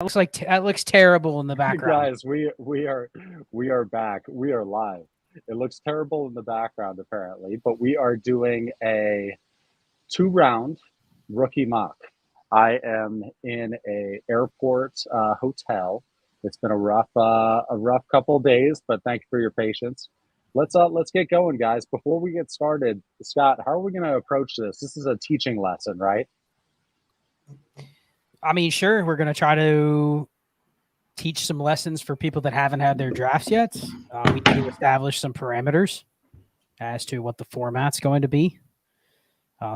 That looks terrible in the background. Guys, we are back. We are live. It looks terrible in the background apparently, but we are doing a two-round rookie mock. I am in a airport hotel. It's been a rough couple of days, but thank you for your patience. Let's get going, guys. Before we get started, Scott, how are we going to approach this? This is a teaching lesson, right? I mean, sure, we're going to try to teach some lessons for people that haven't had their drafts yet. We need to establish some parameters as to what the format's going to be.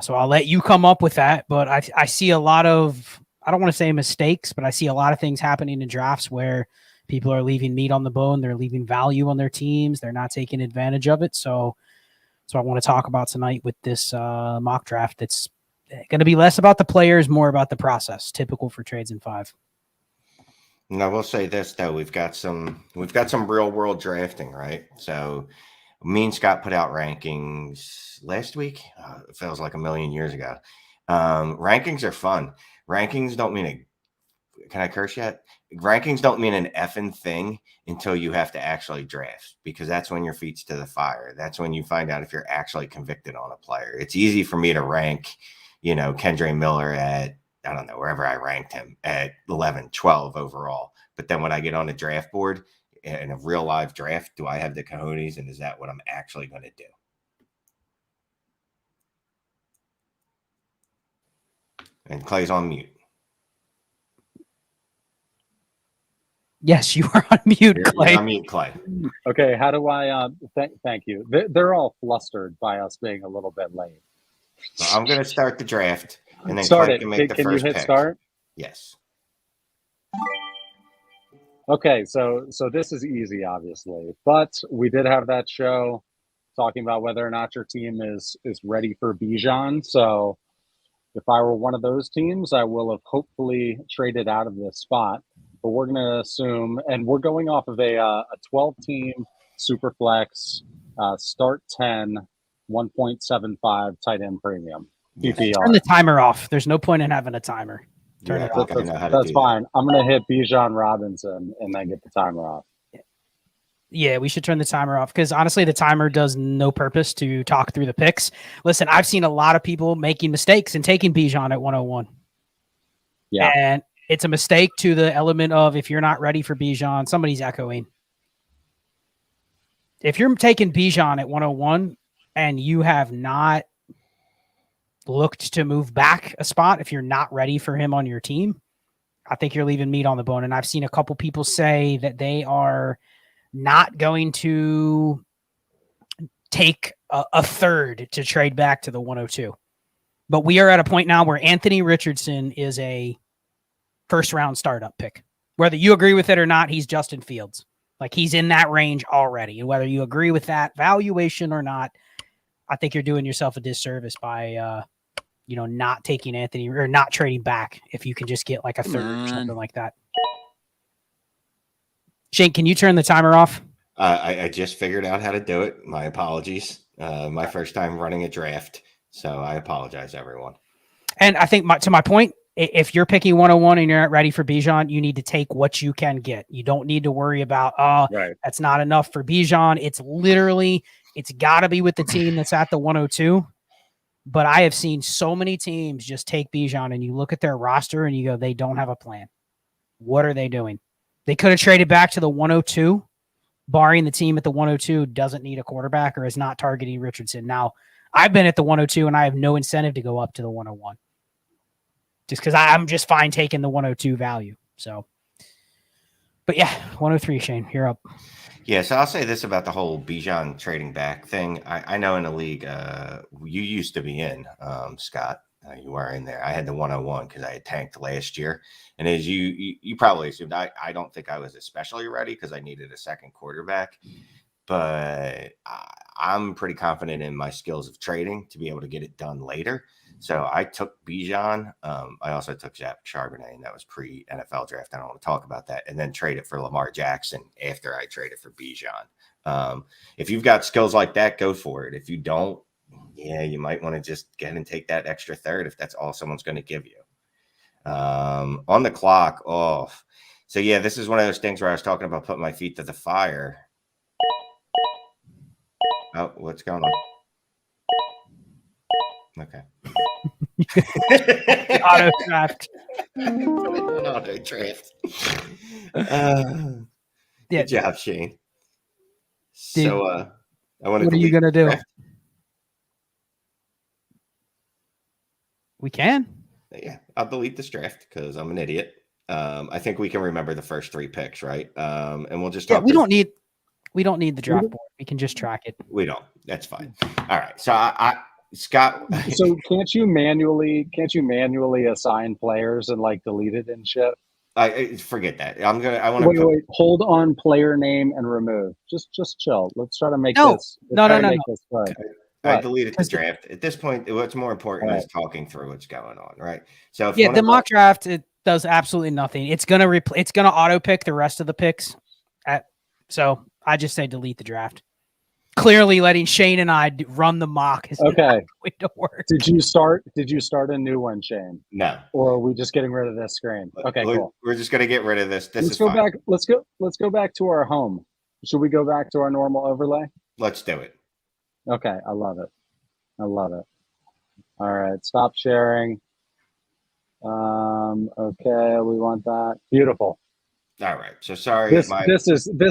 So I'll let you come up with that, but I see a lot of, I don't want to say mistakes, but I see a lot of things happening in drafts where people are leaving meat on the bone. They're leaving value on their teams. They're not taking advantage of it. So I want to talk about tonight with this mock draft. That's going to be less about the players, more about the process, typical for Trades in 5. And I will say this though, we've got some real world drafting, right? So me and Scott put out rankings last week. It feels like a million years ago. Rankings are fun. Rankings don't mean can I curse yet? Rankings don't mean an effing thing until you have to actually draft, because that's when your feet's to the fire. That's when you find out if you're actually convicted on a player. It's easy for me to rank, Kendre Miller at, I don't know, wherever I ranked him at 11, 12 overall. But then when I get on a draft board in a real live draft, do I have the cojones, and is that what I'm actually going to do? And Clay's on mute. Yes, you are on mute, Clay. You're on mute, Clay. Okay, how do I thank you. They're all flustered by us being a little bit late. So I'm going to start the draft, and then Start Clay it. can make the Can first you hit pick. start? Yes. Okay, so this is easy, obviously, but we did have that show talking about whether or not your team is ready for Bijan. So if I were one of those teams, I will have hopefully traded out of this spot. But we're going to assume, and we're going off of a 12-team Superflex start 10, 1.75 tight end premium. Yes. PPR. Turn the timer off. There's no point in having a timer. Turn it off. That's fine. I'm going to hit Bijan Robinson and then get the timer off. Yeah, we should turn the timer off because honestly, the timer does no purpose to talk through the picks. Listen, I've seen a lot of people making mistakes and taking Bijan at 101. Yeah. And it's a mistake to the element of if you're not ready for Bijan, somebody's echoing. If you're taking Bijan at 101 and you have not looked to move back a spot, if you're not ready for him on your team, I think you're leaving meat on the bone. And I've seen a couple people say that they are not going to take a third to trade back to the 102. But we are at a point now where Anthony Richardson is a first-round startup pick. Whether you agree with it or not, he's Justin Fields. Like, he's in that range already. And whether you agree with that valuation or not, I think you're doing yourself a disservice by, not taking Anthony or not trading back if you can just get like a third or something like that. Shane, can you turn the timer off? I just figured out how to do it. My apologies. My first time running a draft. So I apologize, everyone. And I think to my point, if you're picking 101 and you're not ready for Bijan, you need to take what you can get. You don't need to worry about, that's not enough for Bijan. It's got to be with the team that's at the 102. But I have seen so many teams just take Bijan and you look at their roster and you go, they don't have a plan. What are they doing? They could have traded back to the 102, barring the team at the 102 doesn't need a quarterback or is not targeting Richardson. Now, I've been at the 102 and I have no incentive to go up to the 101 just because I'm just fine taking the 102 value. So, but yeah, 103, Shane, you're up. Yeah, so I'll say this about the whole Bijan trading back thing. I know in the league you used to be in, Scott. You were in there. I had the 101 because I had tanked last year. And as you probably assumed, I don't think I was especially ready because I needed a second quarterback. But I'm pretty confident in my skills of trading to be able to get it done later. So I took Bijan. I also took Zach Charbonnet, and that was pre-NFL draft. I don't want to talk about that. And then traded for Lamar Jackson after I traded for Bijan. If you've got skills like that, go for it. If you don't, yeah, you might want to just get and take that extra third if that's all someone's going to give you. On the clock, off. So yeah, this is one of those things where I was talking about putting my feet to the fire. Oh, what's going on? Okay. Auto draft. Auto draft. Yeah. Good job, Shane. Did- So I want to. What are you gonna do? We can. Yeah, I'll delete this draft because I'm an idiot. I think we can remember the first 3 picks, right? And we'll just talk. We don't need the draft board. We can just track it. We don't. That's fine. All right. So Scott. So can't you manually assign players and like delete it and shit? I forget that. I want to wait. Hold on, player name and remove. Just chill. Let's try to make No. this. No. This fun. I deleted the draft. At this point, what's more important is talking through what's going on, right? So if the mock draft, it does absolutely nothing. It's gonna auto pick the rest of the picks. So I just say delete the draft. Clearly, letting Shane and I run the mock is not going to work. Did you start a new one, Shane? No. Or are we just getting rid of this screen? Okay, cool. We're just gonna get rid of this. Let's go back. Let's go back to our home. Should we go back to our normal overlay? Let's do it. Okay, I love it. All right, stop sharing. Okay, we want that. Beautiful. All right. So sorry. This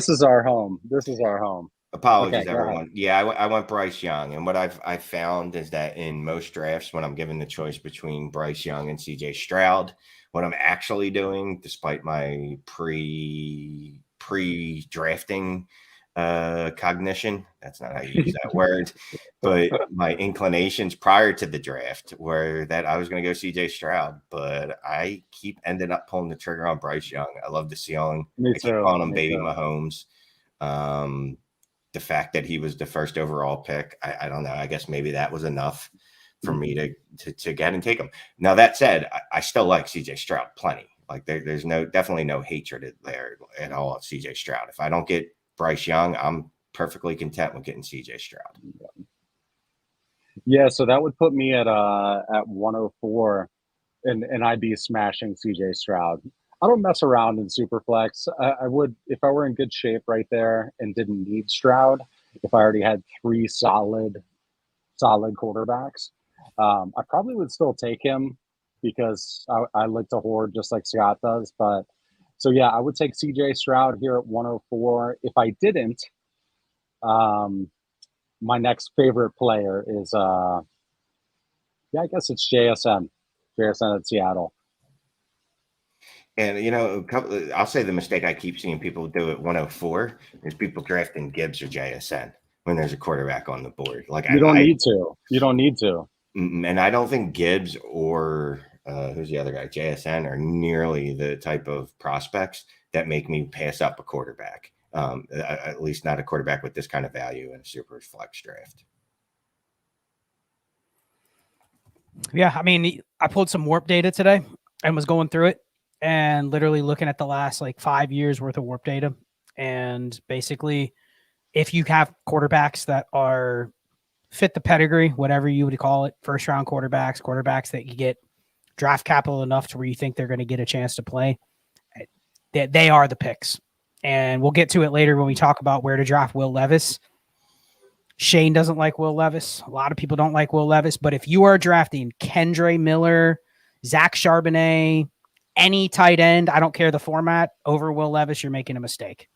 is our home. This is our home. Apologies, everyone. Yeah, I went Bryce Young, and what I've found is that in most drafts, when I'm given the choice between Bryce Young and CJ Stroud, what I'm actually doing, despite my pre-drafting cognition, that's not how you use that word, but my inclinations prior to the draft were that I was going to go CJ Stroud, but I keep ending up pulling the trigger on Bryce Young. I love the ceiling. Me I keep too. calling him Baby Mahomes. The fact that he was the first overall pick, I don't know. I guess maybe that was enough for me to get and take him. Now that said, I still like CJ Stroud plenty. Like there's definitely no hatred there at all at CJ Stroud. If I don't get Bryce Young, I'm perfectly content with getting CJ Stroud. Yeah, so that would put me at 104, and I'd be smashing CJ Stroud. I don't mess around in Superflex. I would if I were in good shape right there and didn't need Stroud. If I already had 3 solid quarterbacks, I probably would still take him because I like to hoard just like Scott does. But so yeah, I would take CJ Stroud here at 104. If I didn't, my next favorite player is I guess it's JSN at Seattle. And, I'll say the mistake I keep seeing people do at 104 is people drafting Gibbs or JSN when there's a quarterback on the board. Like You don't need to. And I don't think Gibbs or who's the other guy, JSN, are nearly the type of prospects that make me pass up a quarterback. At least not a quarterback with this kind of value in a super flex draft. Yeah, I mean, I pulled some warp data today and was going through it and literally looking at the last 5 years worth of warp data. And basically, if you have quarterbacks that are fit the pedigree, whatever you would call it, first round quarterbacks that you get draft capital enough to where you think they're going to get a chance to play, they are the picks. And we'll get to it later when we talk about where to draft Will Levis. Shane doesn't like Will Levis. A lot of people don't like Will Levis. But if you are drafting Kendre Miller, Zach Charbonnet, any tight end, I don't care the format, over Will Levis, you're making a mistake.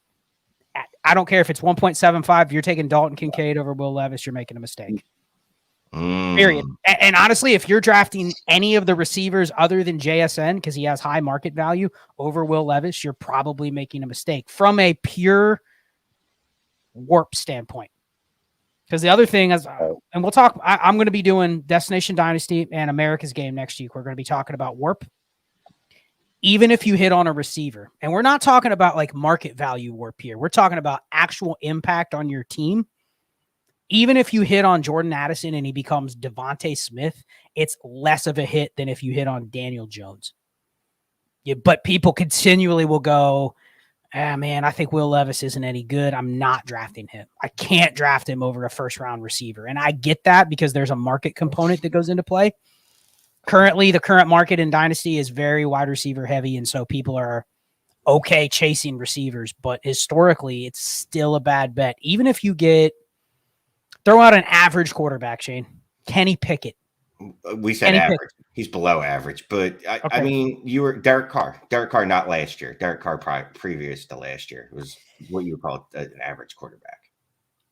I don't care if it's 1.75. If you're taking Dalton Kincaid over Will Levis, you're making a mistake. Period. And honestly, if you're drafting any of the receivers other than JSN, because he has high market value, over Will Levis, you're probably making a mistake from a pure warp standpoint. Because the other thing is, and we'll talk, I'm going to be doing Destination Dynasty and America's Game next week. We're going to be talking about warp. Even if you hit on a receiver, and we're not talking about market value warp here, we're talking about actual impact on your team. Even if you hit on Jordan Addison and he becomes Devontae Smith, it's less of a hit than if you hit on Daniel Jones. Yeah, but people continually will go, man, I think Will Levis isn't any good. I'm not drafting him. I can't draft him over a first-round receiver. And I get that because there's a market component that goes into play. Currently, the current market in Dynasty is very wide receiver heavy, and so people are okay chasing receivers, but historically, it's still a bad bet. Even if you throw out an average quarterback, Shane, Kenny Pickett. We said Kenny average. Pickett. He's below average, but I Okay. mean, you were Derek Carr. Derek Carr, not last year. Derek Carr previous to last year was what you would call an average quarterback.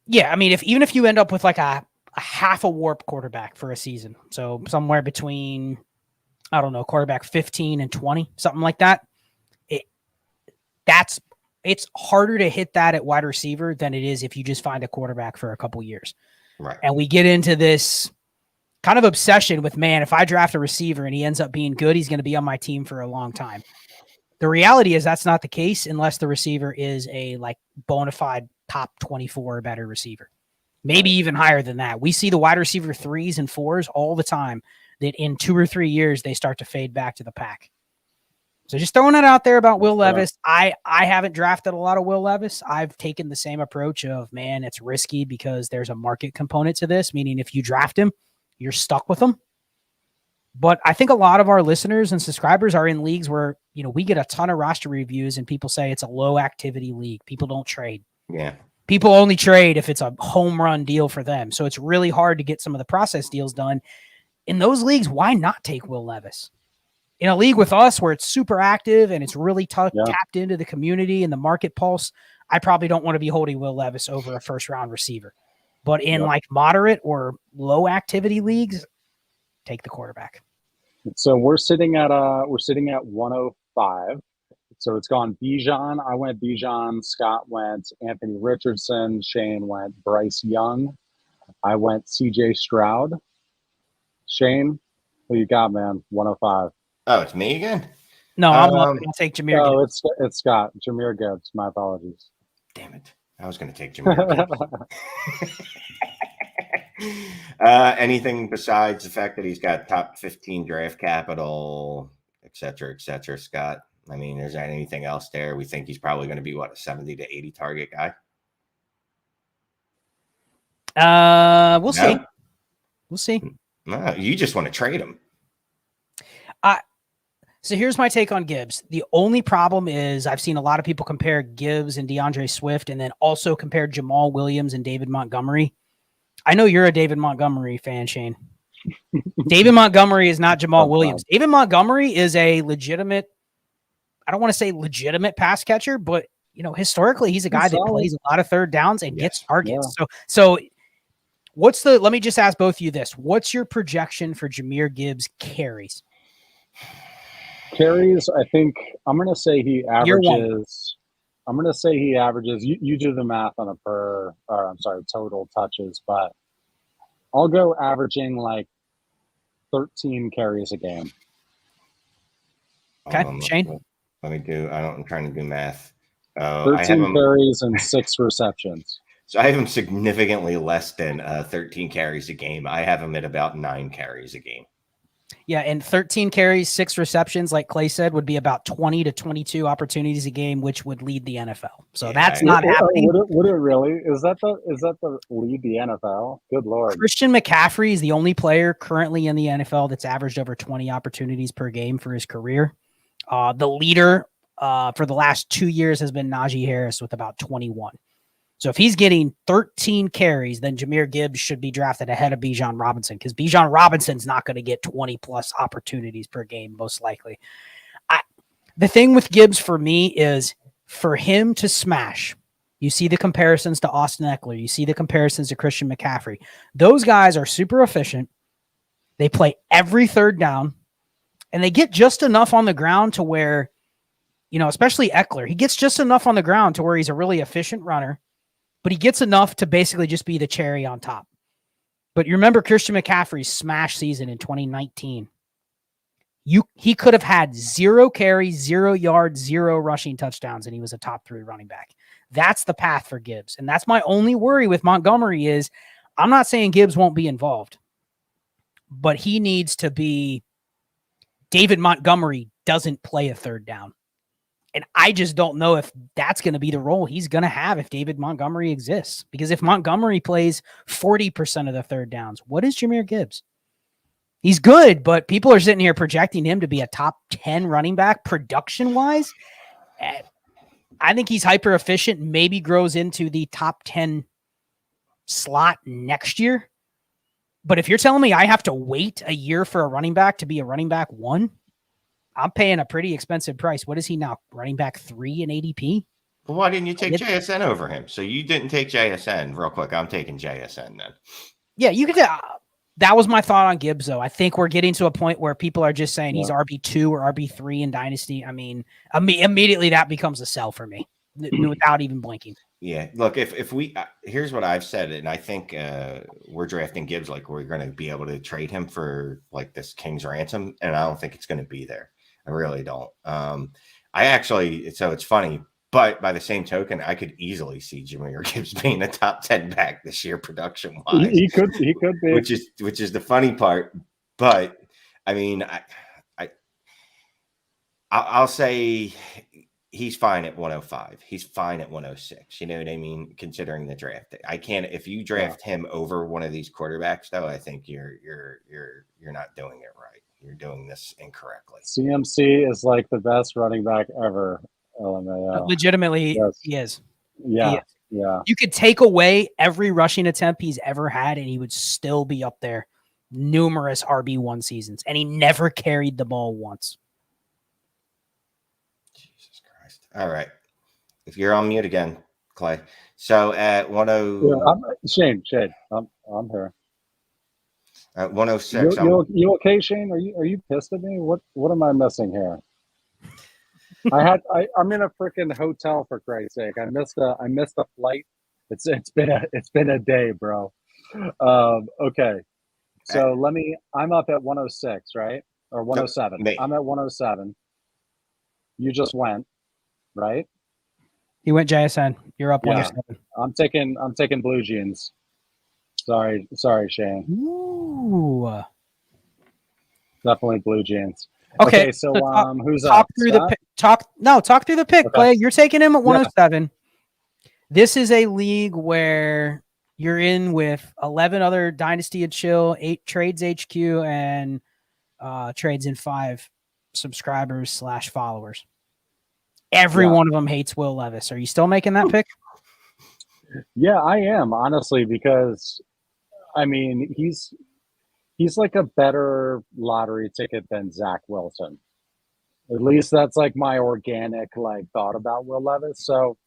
Yeah, I mean, even if you end up with like a half a warp quarterback for a season, so somewhere between, I don't know, quarterback 15 and 20, something like that, it's harder to hit that at wide receiver than it is if you just find a quarterback for a couple years. Right. And we get into this kind of obsession with, man, if I draft a receiver and he ends up being good, he's going to be on my team for a long time. The reality is that's not the case unless the receiver is a like bona fide top 24 or better receiver, maybe even higher than that. We see the wide receiver 3s and 4s all the time that in 2 or 3 years, they start to fade back to the pack. So just throwing it out there about Will Levis. I haven't drafted a lot of Will Levis. I've taken the same approach of, man, it's risky because there's a market component to this, meaning if you draft him, you're stuck with him. But I think a lot of our listeners and subscribers are in leagues where, we get a ton of roster reviews and people say it's a low activity league. People don't trade. Yeah. People only trade if it's a home run deal for them. So it's really hard to get some of the process deals done. In those leagues, why not take Will Levis? In a league with us where it's super active and it's really tapped into the community and the market pulse, I probably don't want to be holding Will Levis over a first round receiver. But in like moderate or low activity leagues, take the quarterback. So we're sitting at 105. So it's gone Bijan. I went Bijan. Scott went Anthony Richardson. Shane went Bryce Young. I went CJ Stroud. Shane, who you got, man? 105. Oh, it's me again? No, I'm going to take Jameer Gibbs. It's Scott. Jameer Gibbs. My apologies. Damn it. I was going to take Jameer Gibbs. Anything besides the fact that he's got top 15 draft capital, et cetera, Scott? I mean, is there anything else there? We think he's probably going to be, a 70 to 80 target guy? We'll see. We'll see. No, you just want to trade him. So here's my take on Gibbs. The only problem is I've seen a lot of people compare Gibbs and DeAndre Swift and then also compare Jamal Williams and David Montgomery. I know you're a David Montgomery fan, Shane. David Montgomery is not Jamal Williams. David Montgomery is a legitimate, I don't want to say legitimate pass catcher, but historically he's a guy that plays a lot of third downs and gets targets. Yeah. So let me just ask both of you this. What's your projection for Jameer Gibbs carries? Carries, I think I'm going to say he averages. You do the math on total touches, but I'll go averaging like 13 carries a game. Okay, Shane. I'm trying to do math. 13 carries and 6 receptions. So I have him significantly less than 13 carries a game. I have him at about 9 carries a game. Yeah, and 13 carries, 6 receptions, like Clay said, would be about 20 to 22 opportunities a game, which would lead the NFL. So that's not happening. Would it really? Is that the lead the NFL? Good Lord. Christian McCaffrey is the only player currently in the NFL that's averaged over 20 opportunities per game for his career. The leader for the last 2 years has been Najee Harris with about 21. So if he's getting 13 carries, then Jameer Gibbs should be drafted ahead of Bijan Robinson because Bijan Robinson's not going to get 20 plus opportunities per game, most likely. The thing with Gibbs for me is for him to smash. You see the comparisons to Austin Eckler. You see the comparisons to Christian McCaffrey. Those guys are super efficient. They play every third down, and they get just enough on the ground to where, especially Eckler, he gets just enough on the ground to where he's a really efficient runner. But he gets enough to basically just be the cherry on top. But you remember Christian McCaffrey's smash season in 2019. He could have had 0 carries, 0 yards, 0 rushing touchdowns, and he was a top 3 running back. That's the path for Gibbs. And that's my only worry with Montgomery is I'm not saying Gibbs won't be involved, but he needs to be David Montgomery doesn't play a third down. And I just don't know if that's going to be the role he's going to have if David Montgomery exists. Because if Montgomery plays 40% of the third downs, what is Jameer Gibbs? He's good, but people are sitting here projecting him to be a top 10 running back production-wise. I think he's hyper efficient, maybe grows into the top 10 slot next year. But if you're telling me I have to wait a year for a running back to be a running back 1, I'm paying a pretty expensive price. What is he now? Running back 3 in ADP? Well, why didn't you take JSN over him? So you didn't take JSN real quick. I'm taking JSN then. Yeah, you could. That was my thought on Gibbs, though. I think we're getting to a point where people are just saying he's RB2 or RB3 in Dynasty. I mean, immediately that becomes a sell for me without even blinking. Yeah, look, if we here's what I've said, and I think we're drafting Gibbs like we're going to be able to trade him for like this King's ransom, and I don't think it's going to be there. I really don't. So it's funny, but by the same token, I could easily see Jahmyr Gibbs being a top 10 back this year production wise. He could be, which is the funny part. But I mean, I'll say he's fine at 105. He's fine at 106. You know what I mean? Considering the draft, I can't. If you draft him over one of these quarterbacks, though, I think you're not doing it right. You're doing this incorrectly. CMC is like the best running back ever. Legitimately, yes. He is. Yeah, he is. Yeah. You could take away every rushing attempt he's ever had, and he would still be up there. Numerous RB1 seasons, and he never carried the ball once. Jesus Christ! All right, if you're on mute again, Clay. So at 10, Shane, I'm here. At 106, you okay, Shane? Are you pissed at me? What am I missing here? I'm in a freaking hotel, for Christ's sake. I missed a flight. It's been a day, bro. Okay. So I'm up at 106, right? Or 107. No, I'm at 107. You just went, right? He went JSN. You're up 107. I'm taking blue jeans. Sorry, Shane. Ooh. Definitely blue jeans. Okay, so who's talk up? Through talk through the pick, Okay. Clay. You're taking him at 107. Yeah. This is a league where you're in with 11 other Dynasty and Chill, 8 Trades HQ, and Trades in 5 subscribers / followers. Every one of them hates Will Levis. Are you still making that pick? Yeah, I am, honestly, because I mean he's like a better lottery ticket than Zach Wilson. At least that's like my organic thought about Will Levis. So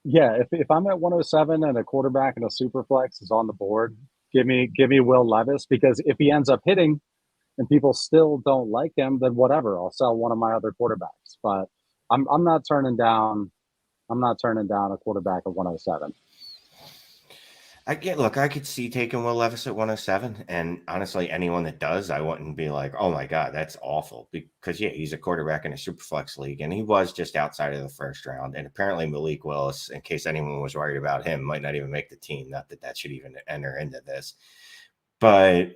yeah, if I'm at 107 and a quarterback and a super flex is on the board, give me Will Levis, because if he ends up hitting and people still don't like him, then whatever, I'll sell one of my other quarterbacks. But I'm not turning down a quarterback at 107. I could see taking Will Levis at 107, and honestly, anyone that does, I wouldn't be like, oh my God, that's awful, because he's a quarterback in a super flex league, and he was just outside of the first round, and apparently Malik Willis, in case anyone was worried about him, might not even make the team. Not that should even enter into this, but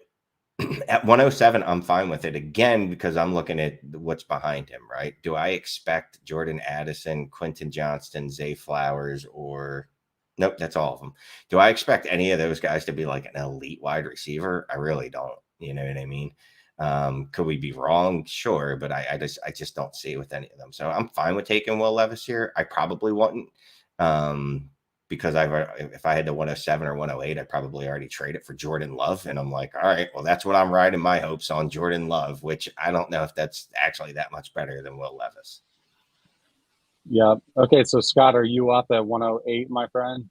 at 107, I'm fine with it, again, because I'm looking at what's behind him, right? Do I expect Jordan Addison, Quentin Johnston, Zay Flowers, or nope, that's all of them. Do I expect any of those guys to be like an elite wide receiver? I really don't. You know what I mean? Could we be wrong? Sure, but I just don't see it with any of them. So I'm fine with taking Will Levis here. I probably wouldn't, because if I had the 107 or 108, I'd probably already trade it for Jordan Love. And I'm like, all right, well, that's what I'm riding my hopes on, Jordan Love, which I don't know if that's actually that much better than Will Levis. Yeah. Okay. So Scott, are you up at 108, my friend?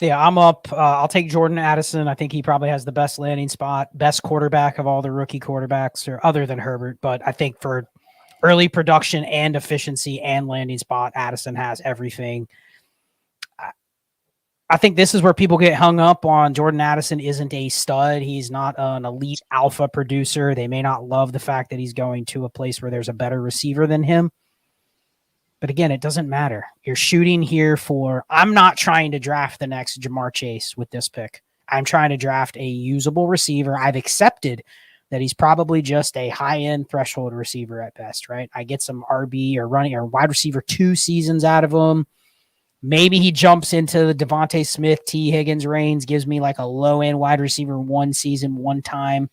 Yeah, I'm up. I'll take Jordan Addison. I think he probably has the best landing spot, best quarterback of all the rookie quarterbacks, or other than Herbert. But I think for early production and efficiency and landing spot, Addison has everything. I think this is where people get hung up on. Jordan Addison isn't a stud. He's not an elite alpha producer. They may not love the fact that he's going to a place where there's a better receiver than him. But again, it doesn't matter. You're shooting here for, I'm not trying to draft the next Jamar Chase with this pick. I'm trying to draft a usable receiver. I've accepted that he's probably just a high-end threshold receiver at best, right? I get some RB or running or wide receiver 2 seasons out of him. Maybe he jumps into the Devontae Smith, T. Higgins range, gives me like a low-end wide receiver 1 season, 1 time.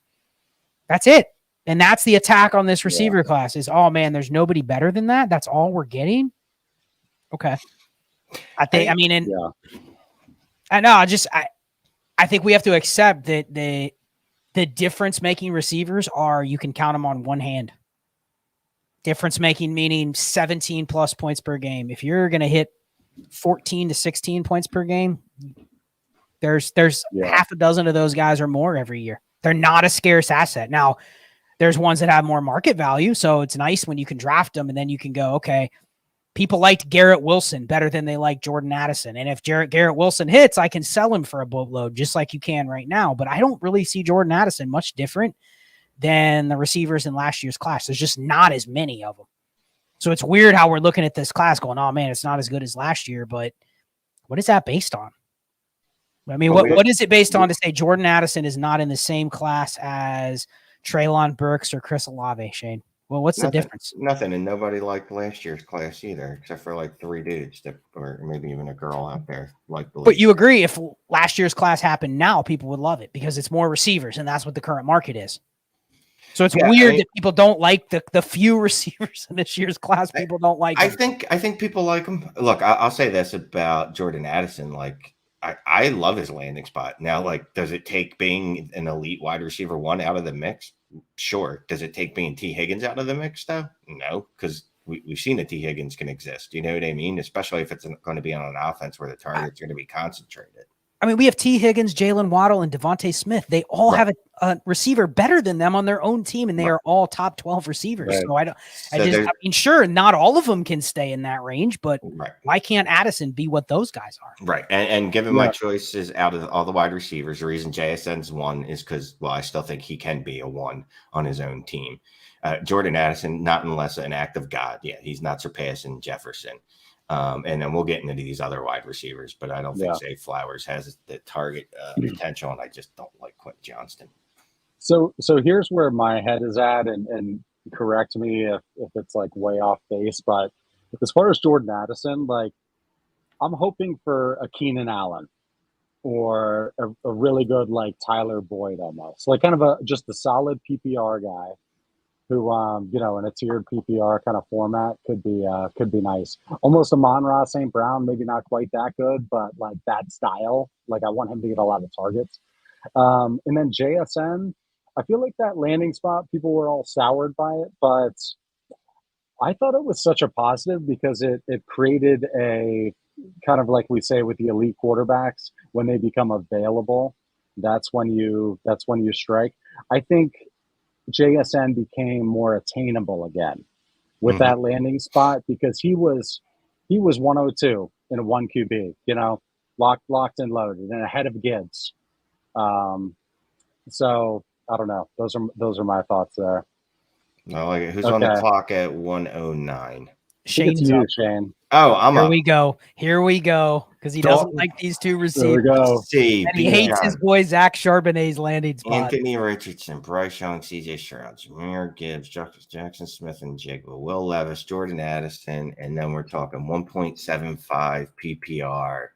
That's it. And that's the attack on this receiver class is, oh man, there's nobody better than that. That's all we're getting. Okay. I think, I know, I think we have to accept that the difference making receivers are, you can count them on one hand. Difference making, meaning 17 plus points per game. If you're going to hit 14 to 16 points per game, there's half a dozen of those guys or more every year. They're not a scarce asset. Now, there's ones that have more market value, so it's nice when you can draft them and then you can go, okay, people liked Garrett Wilson better than they like Jordan Addison. And if Garrett Wilson hits, I can sell him for a boatload, just like you can right now. But I don't really see Jordan Addison much different than the receivers in last year's class. There's just not as many of them. So it's weird how we're looking at this class going, oh man, it's not as good as last year. But what is that based on? I mean, what is it based on to say Jordan Addison is not in the same class as Treylon Burks or Chris Olave, Shane? Well, what's the difference? Nothing, and nobody liked last year's class either, except for like 3 dudes or maybe even a girl out there. But you agree, if last year's class happened now, people would love it because it's more receivers, and that's what the current market is. So it's weird that people don't like the few receivers in this year's class. People don't like them. I think people like them. Look, I'll say this about Jordan Addison. Like, I love his landing spot. Now, like, does it take being an elite wide receiver 1 out of the mix? Sure. Does it take being T. Higgins out of the mix, though? No, because we've seen that T. Higgins can exist. You know what I mean? Especially if it's going to be on an offense where the target's going to be concentrated. I mean, we have T. Higgins, Jalen Waddle, and Devontae Smith. They all have a receiver better than them on their own team, and they are all top 12 receivers. So sure, not all of them can stay in that range, but why can't Addison be what those guys are? Right. And given my choices out of all the wide receivers, the reason JSN's 1 is because, well, I still think he can be a 1 on his own team. Jordan Addison, not unless an act of God. Yeah, he's not surpassing Jefferson. And then we'll get into these other wide receivers, but I don't think Zay Flowers has the target potential, and I just don't like Quentin Johnston. So here's where my head is at, and correct me if it's like way off base, but as far as Jordan Addison, like, I'm hoping for a Keenan Allen or a really good like Tyler Boyd, almost like kind of just a solid PPR guy who, in a tiered PPR kind of format could be nice. Almost a Amon-Ra St. Brown, maybe not quite that good, but like that style. Like, I want him to get a lot of targets. And then JSN, I feel like that landing spot, people were all soured by it, but I thought it was such a positive because it created a kind of, like we say with the elite quarterbacks, when they become available, that's when you strike. I think JSN became more attainable again with that landing spot because he was 102 in a 1 QB, locked and loaded and ahead of Gibbs. So I don't know. Those are my thoughts there. No, like, who's on the clock at 109? Shane's you, up. Shane. Oh, I'm Here up. Here we go. Because he doesn't like these two receivers. There we go. And he hates his boy Zach Charbonnet's landing spot. Anthony Richardson, Bryce Young, CJ Stroud, Jahmyr Gibbs, Jackson Smith and Jigba, Will Levis, Jordan Addison, and then we're talking 1.75 PPR.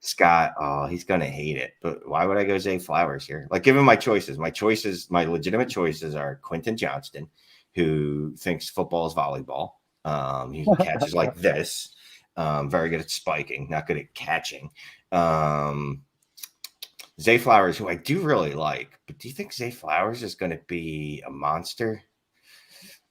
Scott, he's going to hate it. But why would I go Zay Flowers here? Like, given my legitimate choices are Quentin Johnston, who thinks football is volleyball. He catches like this. Very good at spiking, not good at catching. Zay Flowers, who I do really like, but do you think Zay Flowers is going to be a monster?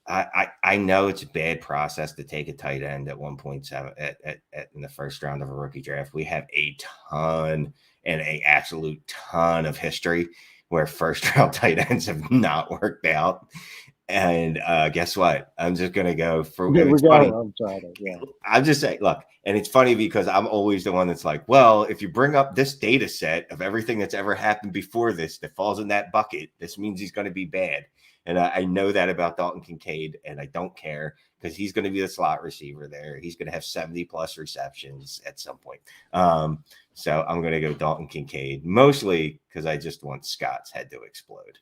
I know it's a bad process to take a tight end at 1.7 in the first round of a rookie draft. We have a ton and an absolute ton of history where first round tight ends have not worked out. And guess what? I'm just going to go for it's funny. I'm just saying, look, and it's funny because I'm always the one that's like, well, if you bring up this data set of everything that's ever happened before this that falls in that bucket, this means he's going to be bad. And I know that about Dalton Kincaid, and I don't care because he's going to be the slot receiver there. He's going to have 70 plus receptions at some point. So I'm going to go Dalton Kincaid, mostly because I just want Scott's head to explode.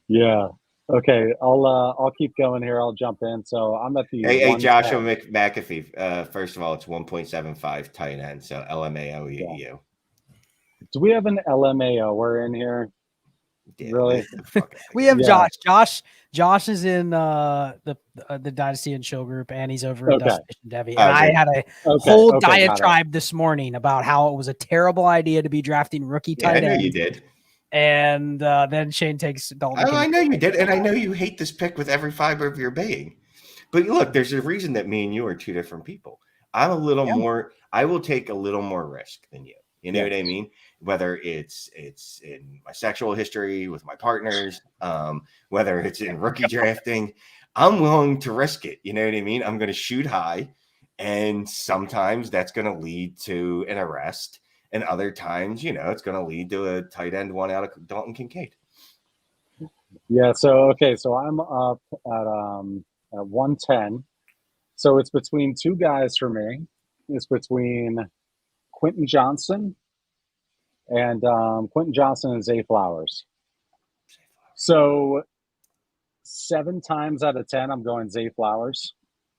Yeah. Okay. I'll keep going here. I'll jump in. So I'm at the Hey, Joshua McAfee. First of all, it's 1.75 tight end. So LMAO. Do we have an LMAO? We're in here. Yeah, Really? We have Yeah. Josh is in the Dynasty and Chill group, and he's over in Okay. Dusty and Debbie. And Oh, I good. had a Okay. whole Okay. Got it. diatribe this morning about how it was a terrible idea to be drafting rookie Yeah, I tight know you ends. did. And then Shane takes Dalton. Oh, I know you did, and I know you hate this pick with every fiber of your being. But look, there's a reason that me and you are two different people. I'm a little more. I will take a little more risk than you. You know what I mean? Whether it's in my sexual history with my partners, whether it's in rookie drafting, I'm willing to risk it. You know what I mean? I'm going to shoot high, and sometimes that's going to lead to an arrest, and other times, it's going to lead to a tight end one out of Dalton Kincaid. Yeah. So I'm up at 110. So it's between two guys for me. It's between Quentin Johnson and Zay Flowers. So 7 times out of 10, I'm going Zay Flowers.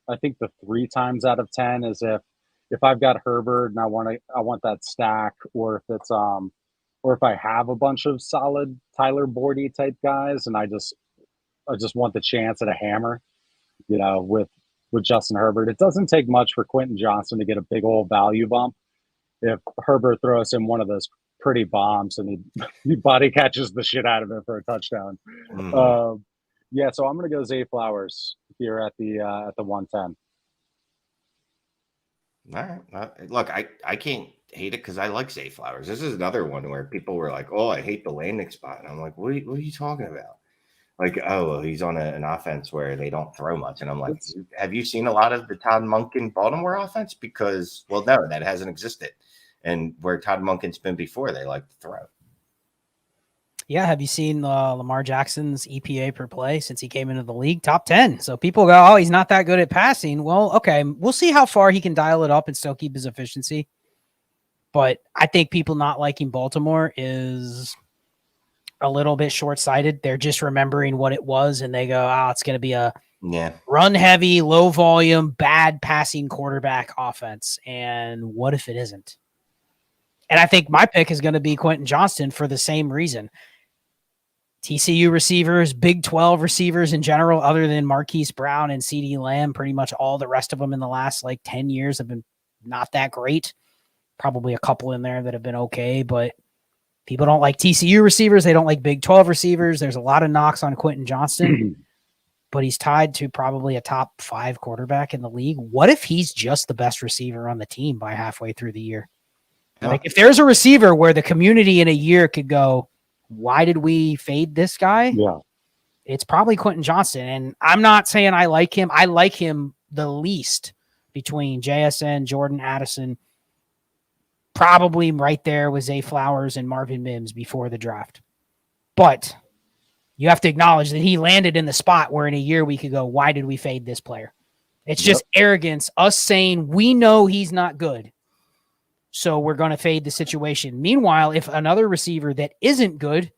I think the 3 times out of 10 is if I've got Herbert and I want that stack, or if it's or if I have a bunch of solid Tyler Bordy type guys and I just want the chance at a hammer, with Justin Herbert. It doesn't take much for Quentin Johnson to get a big old value bump if Herbert throws him one of those pretty bombs and he body catches the shit out of it for a touchdown. Mhm. Yeah, so I'm gonna go Zay Flowers here at the 110. All right. Look, I can't hate it because I like Zay Flowers. This is another one where people were like, "Oh, I hate the landing spot," and I'm like, "What are you talking about?" Like, "Oh, well, he's on an offense where they don't throw much," and I'm like, "Have you seen a lot of the Todd Monken Baltimore offense?" Because, well, no, that hasn't existed, and where Todd Monken's been before, they like to throw. Yeah, have you seen Lamar Jackson's EPA per play since he came into the league? Top 10. So people go, oh, he's not that good at passing. Well, okay, we'll see how far he can dial it up and still keep his efficiency. But I think people not liking Baltimore is a little bit short-sighted. They're just remembering what it was, and they go, oh, it's going to be a run-heavy, low-volume, bad passing quarterback offense. And what if it isn't? And I think my pick is going to be Quentin Johnston for the same reason. TCU receivers, Big 12 receivers in general, other than Marquise Brown and CeeDee Lamb, pretty much all the rest of them in the last 10 years have been not that great. Probably a couple in there that have been okay, but people don't like TCU receivers. They don't like Big 12 receivers. There's a lot of knocks on Quentin Johnston, but he's tied to probably a top 5 quarterback in the league. What if he's just the best receiver on the team by halfway through the year? Yeah. Like if there's a receiver where the community in a year could go, why did we fade this guy? Yeah. It's probably Quentin Johnston. And I'm not saying I like him. I like him the least between JSN, Jordan Addison, probably right there with Zay Flowers and Marvin Mims before the draft. But you have to acknowledge that he landed in the spot where in a year we could go, why did we fade this player? It's just arrogance, us saying we know he's not good, so we're going to fade the situation. Meanwhile, if another receiver that isn't good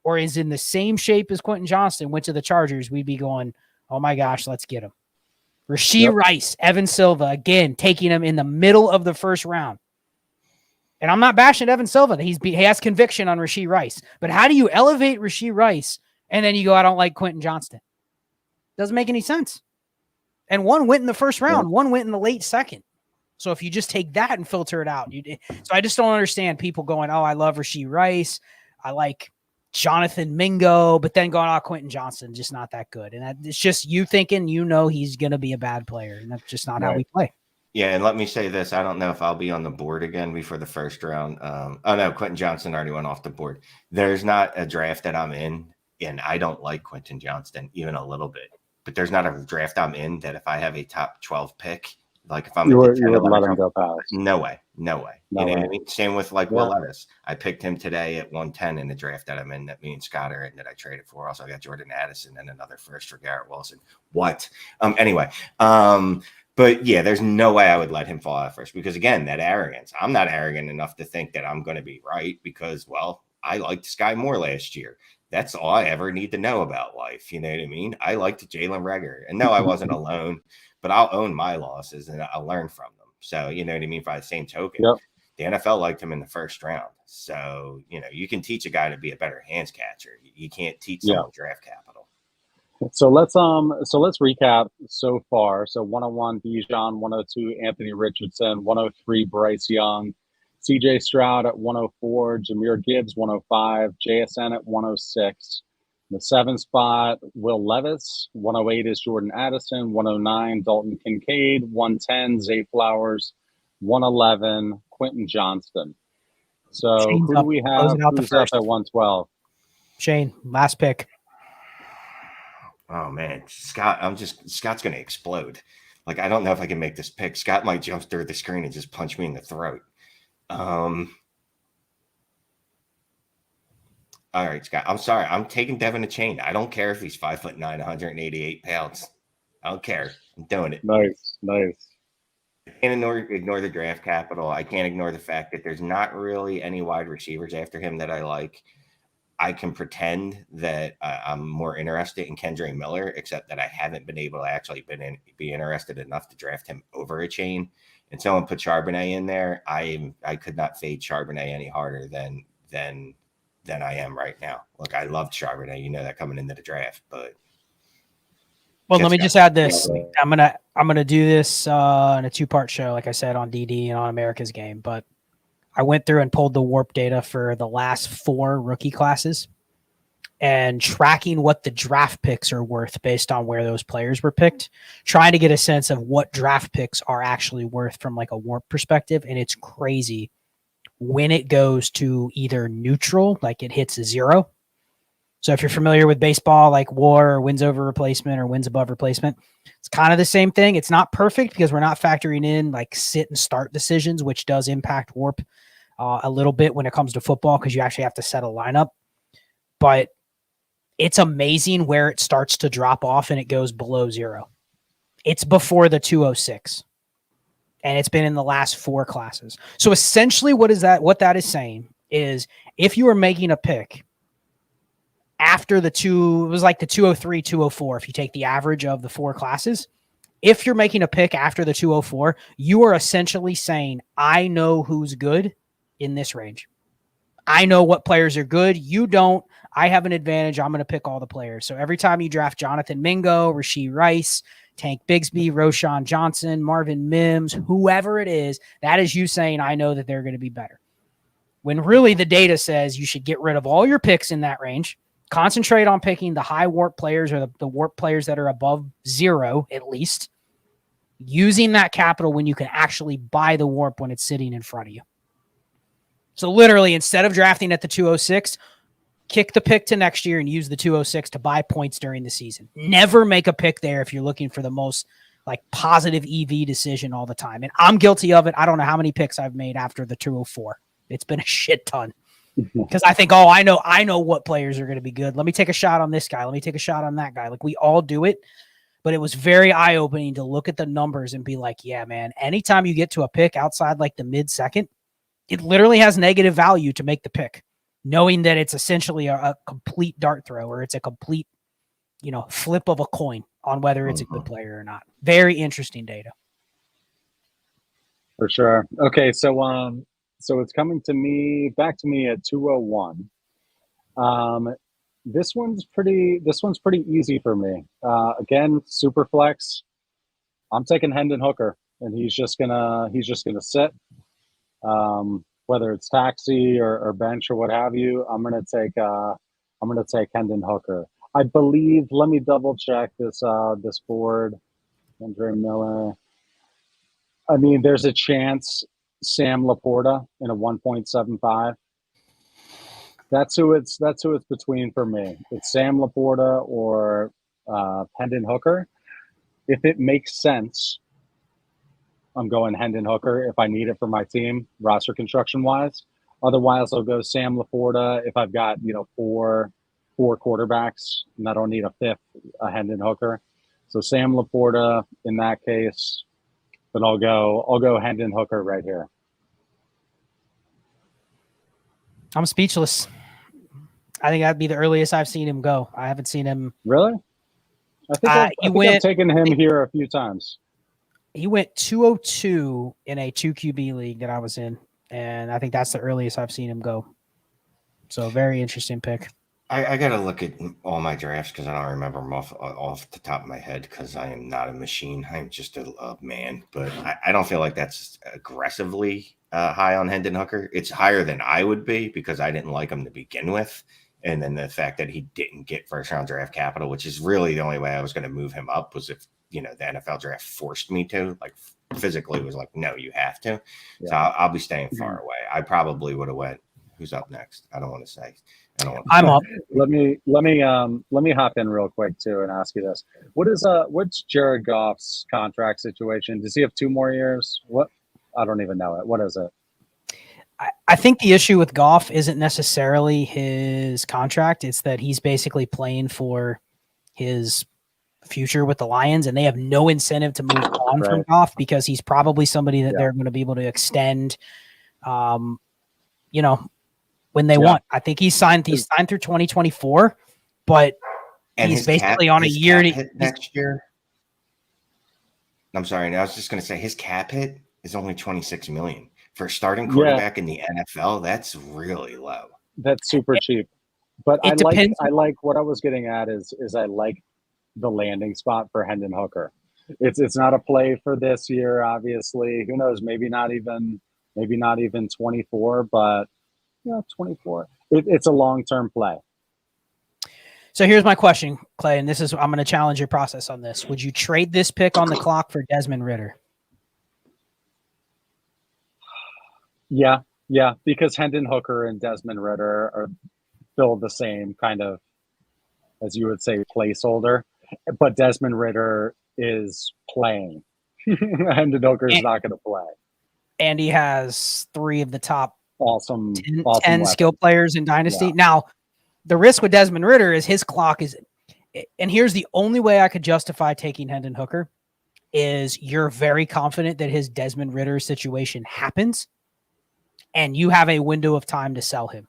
or is in the same shape as Quentin Johnston went to the Chargers, we'd be going, oh my gosh, let's get him. Rashee Rice, Evan Silva, again, taking him in the middle of the first round. And I'm not bashing Evan Silva. He has conviction on Rashee Rice. But how do you elevate Rashee Rice and then you go, I don't like Quentin Johnston? Doesn't make any sense. And one went in the first round. One went in the late second. So if you just take that and filter it out. So I just don't understand people going, oh, I love Rashee Rice. I like Jonathan Mingo. But then going, oh, Quentin Johnston, just not that good. And it's just you thinking he's going to be a bad player. And that's just not how we play. Yeah, and let me say this. I don't know if I'll be on the board again before the first round. Oh, no, Quentin Johnston already went off the board. There's not a draft that I'm in, and I don't like Quentin Johnston even a little bit. But there's not a draft I'm in that if I have a top 12 pick, like if I'm you would let him go past. No way. You know what I mean? Same with Will Levis. I picked him today at 110 in the draft that I'm in that me and Scott are in that I traded for. Also, I got Jordan Addison and another first for Garrett Wilson. What? But yeah, there's no way I would let him fall out first because, again, that arrogance. I'm not arrogant enough to think that I'm going to be right because, well, I liked Sky Moore last year. That's all I ever need to know about life. You know what I mean? I liked Jalen Reagor. And no, I wasn't alone, but I'll own my losses and I'll learn from them. So, you know what I mean? By the same token, The NFL liked him in the first round. So, you can teach a guy to be a better hands catcher. You can't teach someone draft capital. So let's recap so far. So 101 Bijan, 102 Anthony Richardson, 103 Bryce Young, CJ Stroud at 104, Jahmyr Gibbs 105, JSN at 106. The 7 spot, Will Levis. 108 is Jordan Addison. 109 Dalton Kincaid. 110 Zay Flowers. 111 Quentin Johnston. So Shane's who do we have? Who's up at 112? Shane, last pick. Oh man, Scott's gonna explode. Like, I don't know if I can make this pick. Scott might jump through the screen and just punch me in the throat. All right, Scott. I'm sorry. I'm taking Devin Achane. I don't care if he's 5'9", 188 pounds. I don't care. I'm doing it. Nice. I can't ignore the draft capital. I can't ignore the fact that there's not really any wide receivers after him that I like. I can pretend that I'm more interested in Kendra Miller, except that I haven't been able to actually be interested enough to draft him over Achane. And someone put Charbonnet in there. I could not fade Charbonnet any harder than I am right now. Look, I loved Charbonnet. You know that coming into the draft, but let me just add this. I'm gonna do this in a 2-part show, like I said, on DD and on America's Game. But I went through and pulled the warp data for the last 4 rookie classes and tracking what the draft picks are worth based on where those players were picked, trying to get a sense of what draft picks are actually worth from like a warp perspective. And it's crazy when it goes to either neutral, like it hits 0. So if you're familiar with baseball, like WAR or wins over replacement or wins above replacement, it's kind of the same thing. It's not perfect because we're not factoring in like sit and start decisions, which does impact warp a little bit when it comes to football because you actually have to set a lineup. But it's amazing where it starts to drop off and it goes below 0. It's before the 206. And it's been in the last 4 classes. So essentially what that is saying is if you were making a pick after it was like the 203, 204, if you take the average of the 4 classes, if you're making a pick after the 204, you are essentially saying, I know who's good in this range. I know what players are good. You don't. I have an advantage. I'm going to pick all the players. So every time you draft Jonathan Mingo, Rashee Rice, Tank Bigsby, Roshan Johnson, Marvin Mims, whoever it is, that is you saying, I know that they're going to be better. When really the data says you should get rid of all your picks in that range, concentrate on picking the high warp players or the warp players that are above 0, at least, using that capital when you can actually buy the warp when it's sitting in front of you. So literally, instead of drafting at the 206, kick the pick to next year and use the 206 to buy points during the season. Never make a pick there if you're looking for the most like positive EV decision all the time. And I'm guilty of it. I don't know how many picks I've made after the 204. It's been a shit ton because I think, I know what players are going to be good. Let me take a shot on this guy. Let me take a shot on that guy. Like we all do it, but it was very eye-opening to look at the numbers and be like, yeah, man, anytime you get to a pick outside like the mid-second, it literally has negative value to make the pick, knowing that it's essentially a complete dart throw or it's a complete, flip of a coin on whether it's a good player or not. Very interesting data. For sure. Okay, so it's coming back to me at 201. This one's pretty easy for me. Again, super flex. I'm taking Hendon Hooker, and he's just gonna sit. Whether it's taxi or bench or what have you, I'm gonna take Hendon Hooker. I believe. Let me double check this board. Andre Miller. I mean, there's a chance Sam Laporta in a 1.75. That's who it's between for me. It's Sam Laporta or Hendon Hooker. If it makes sense, I'm going Hendon Hooker if I need it for my team, roster construction wise. Otherwise, I'll go Sam Laporta if I've got four quarterbacks and I don't need a fifth, a Hendon Hooker. So Sam Laporta in that case, but I'll go Hendon Hooker right here. I'm speechless. I think that'd be the earliest I've seen him go. I haven't seen him. Really? I think I've taken him here a few times. He went 202 in a 2 QB league that I was in. And I think that's the earliest I've seen him go. So very interesting pick. I got to look at all my drafts because I don't remember them off the top of my head because I am not a machine. I'm just a man. But I don't feel like that's aggressively high on Hendon Hooker. It's higher than I would be because I didn't like him to begin with. And then the fact that he didn't get first-round draft capital, which is really the only way I was going to move him up, was if, the NFL draft forced me to. Like, physically was like, no, you have to. Yeah. So I'll be staying far away. I probably would have went, who's up next? I don't want to say. I'm up. Let me hop in real quick too and ask you this: what's Jared Goff's contract situation? Does he have 2 more years? What? I don't even know it. What is it? I think the issue with Goff isn't necessarily his contract. It's that he's basically playing for his future with the Lions, and they have no incentive to move on from Goff because he's probably somebody that they're going to be able to extend. When they want. I think he's signed through 2024, but he's basically on a year next year. I'm sorry. I was just going to say his cap hit is only $26 million for a starting quarterback in the NFL. That's really low. That's super cheap. But I like what I was getting at is I like the landing spot for Hendon Hooker. It's not a play for this year, obviously. Who knows? Maybe not even 24, but 24. It's a long-term play. So here's my question, Clay, and I'm going to challenge your process on this. Would you trade this pick on the clock for Desmond Ridder? Yeah, because Hendon Hooker and Desmond Ridder are still the same kind of, as you would say, placeholder. But Desmond Ridder is playing. Hendon Hooker is not going to play. And he has 3 of the top awesome 10 skill players in Dynasty. Yeah. Now, the risk with Desmond Ridder is his clock is, and here's the only way I could justify taking Hendon Hooker, is you're very confident that his Desmond Ridder situation happens, and you have a window of time to sell him.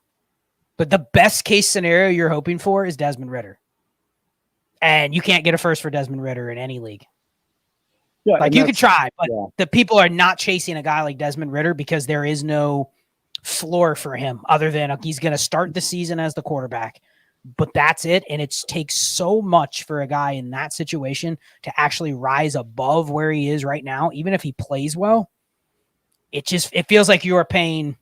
But the best case scenario you're hoping for is Desmond Ridder. And you can't get a first for Desmond Ridder in any league. Yeah, like you could try, but the people are not chasing a guy like Desmond Ridder because there is no floor for him other than he's going to start the season as the quarterback, but that's it. And it takes so much for a guy in that situation to actually rise above where he is right now. Even if he plays well, it feels like you are paying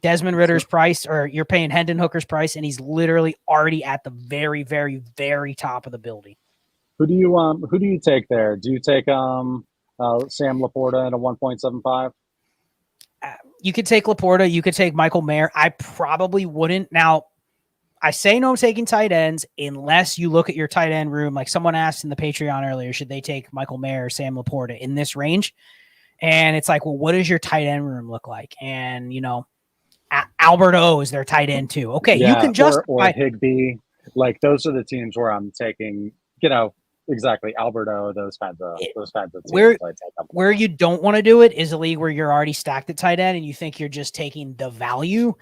Desmond Ritter's price, or you're paying Hendon Hooker's price, and he's literally already at the very, very, very top of the building. Who do you take there? Do you take Sam Laporta at a 1.75? You could take Laporta. You could take Michael Mayer. I probably wouldn't. Now, I say no taking tight ends unless you look at your tight end room. Like someone asked in the Patreon earlier, should they take Michael Mayer or Sam Laporta in this range? And it's like, well, what does your tight end room look like? And, Albert O is their tight end too. Okay, you can justify. Or Higbee. Like those are the teams where I'm taking, exactly, Alberto, those kinds of teams. Where you don't want to do it is a league where you're already stacked at tight end and you think you're just taking the value,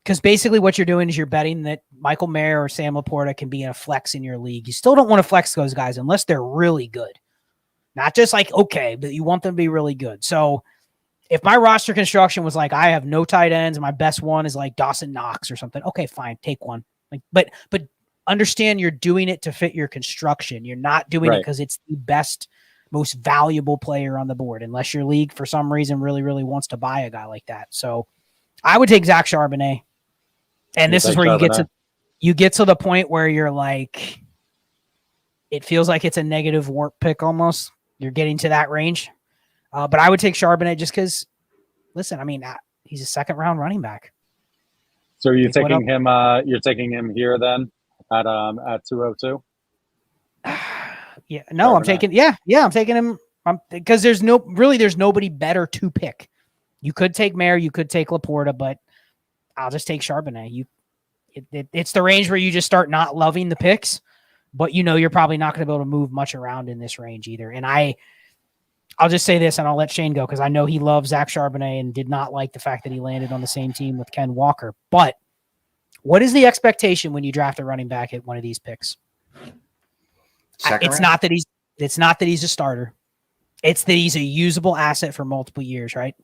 because basically what you're doing is you're betting that Michael Mayer or Sam Laporta can be in a flex in your league. You still don't want to flex those guys unless they're really good. Not just like, okay, but you want them to be really good. So if my roster construction was like, I have no tight ends and my best one is like Dawson Knox or something, okay, fine, take one. Like, but understand you're doing it to fit your construction. You're not doing it because it's the best, most valuable player on the board, unless your league for some reason really, really wants to buy a guy like that. So I would take Zach Charbonnet. And this is where you get to the point where you're like, it feels like it's a negative warp pick almost. You're getting to that range. But I would take Charbonnet just because, listen, I mean, he's a second round running back. So you're taking him, you're taking him here then? At 202. Yeah, no, I'm taking him because there's nobody better to pick. You could take Mayer, you could take Laporta, but I'll just take Charbonnet. It's the range where you just start not loving the picks, but you're probably not going to be able to move much around in this range either. And I'll just say this, and I'll let Shane go because I know he loves Zach Charbonnet and did not like the fact that he landed on the same team with Ken Walker, but what is the expectation when you draft a running back at one of these picks? It's not that he's a starter. It's that he's a usable asset for multiple years, right?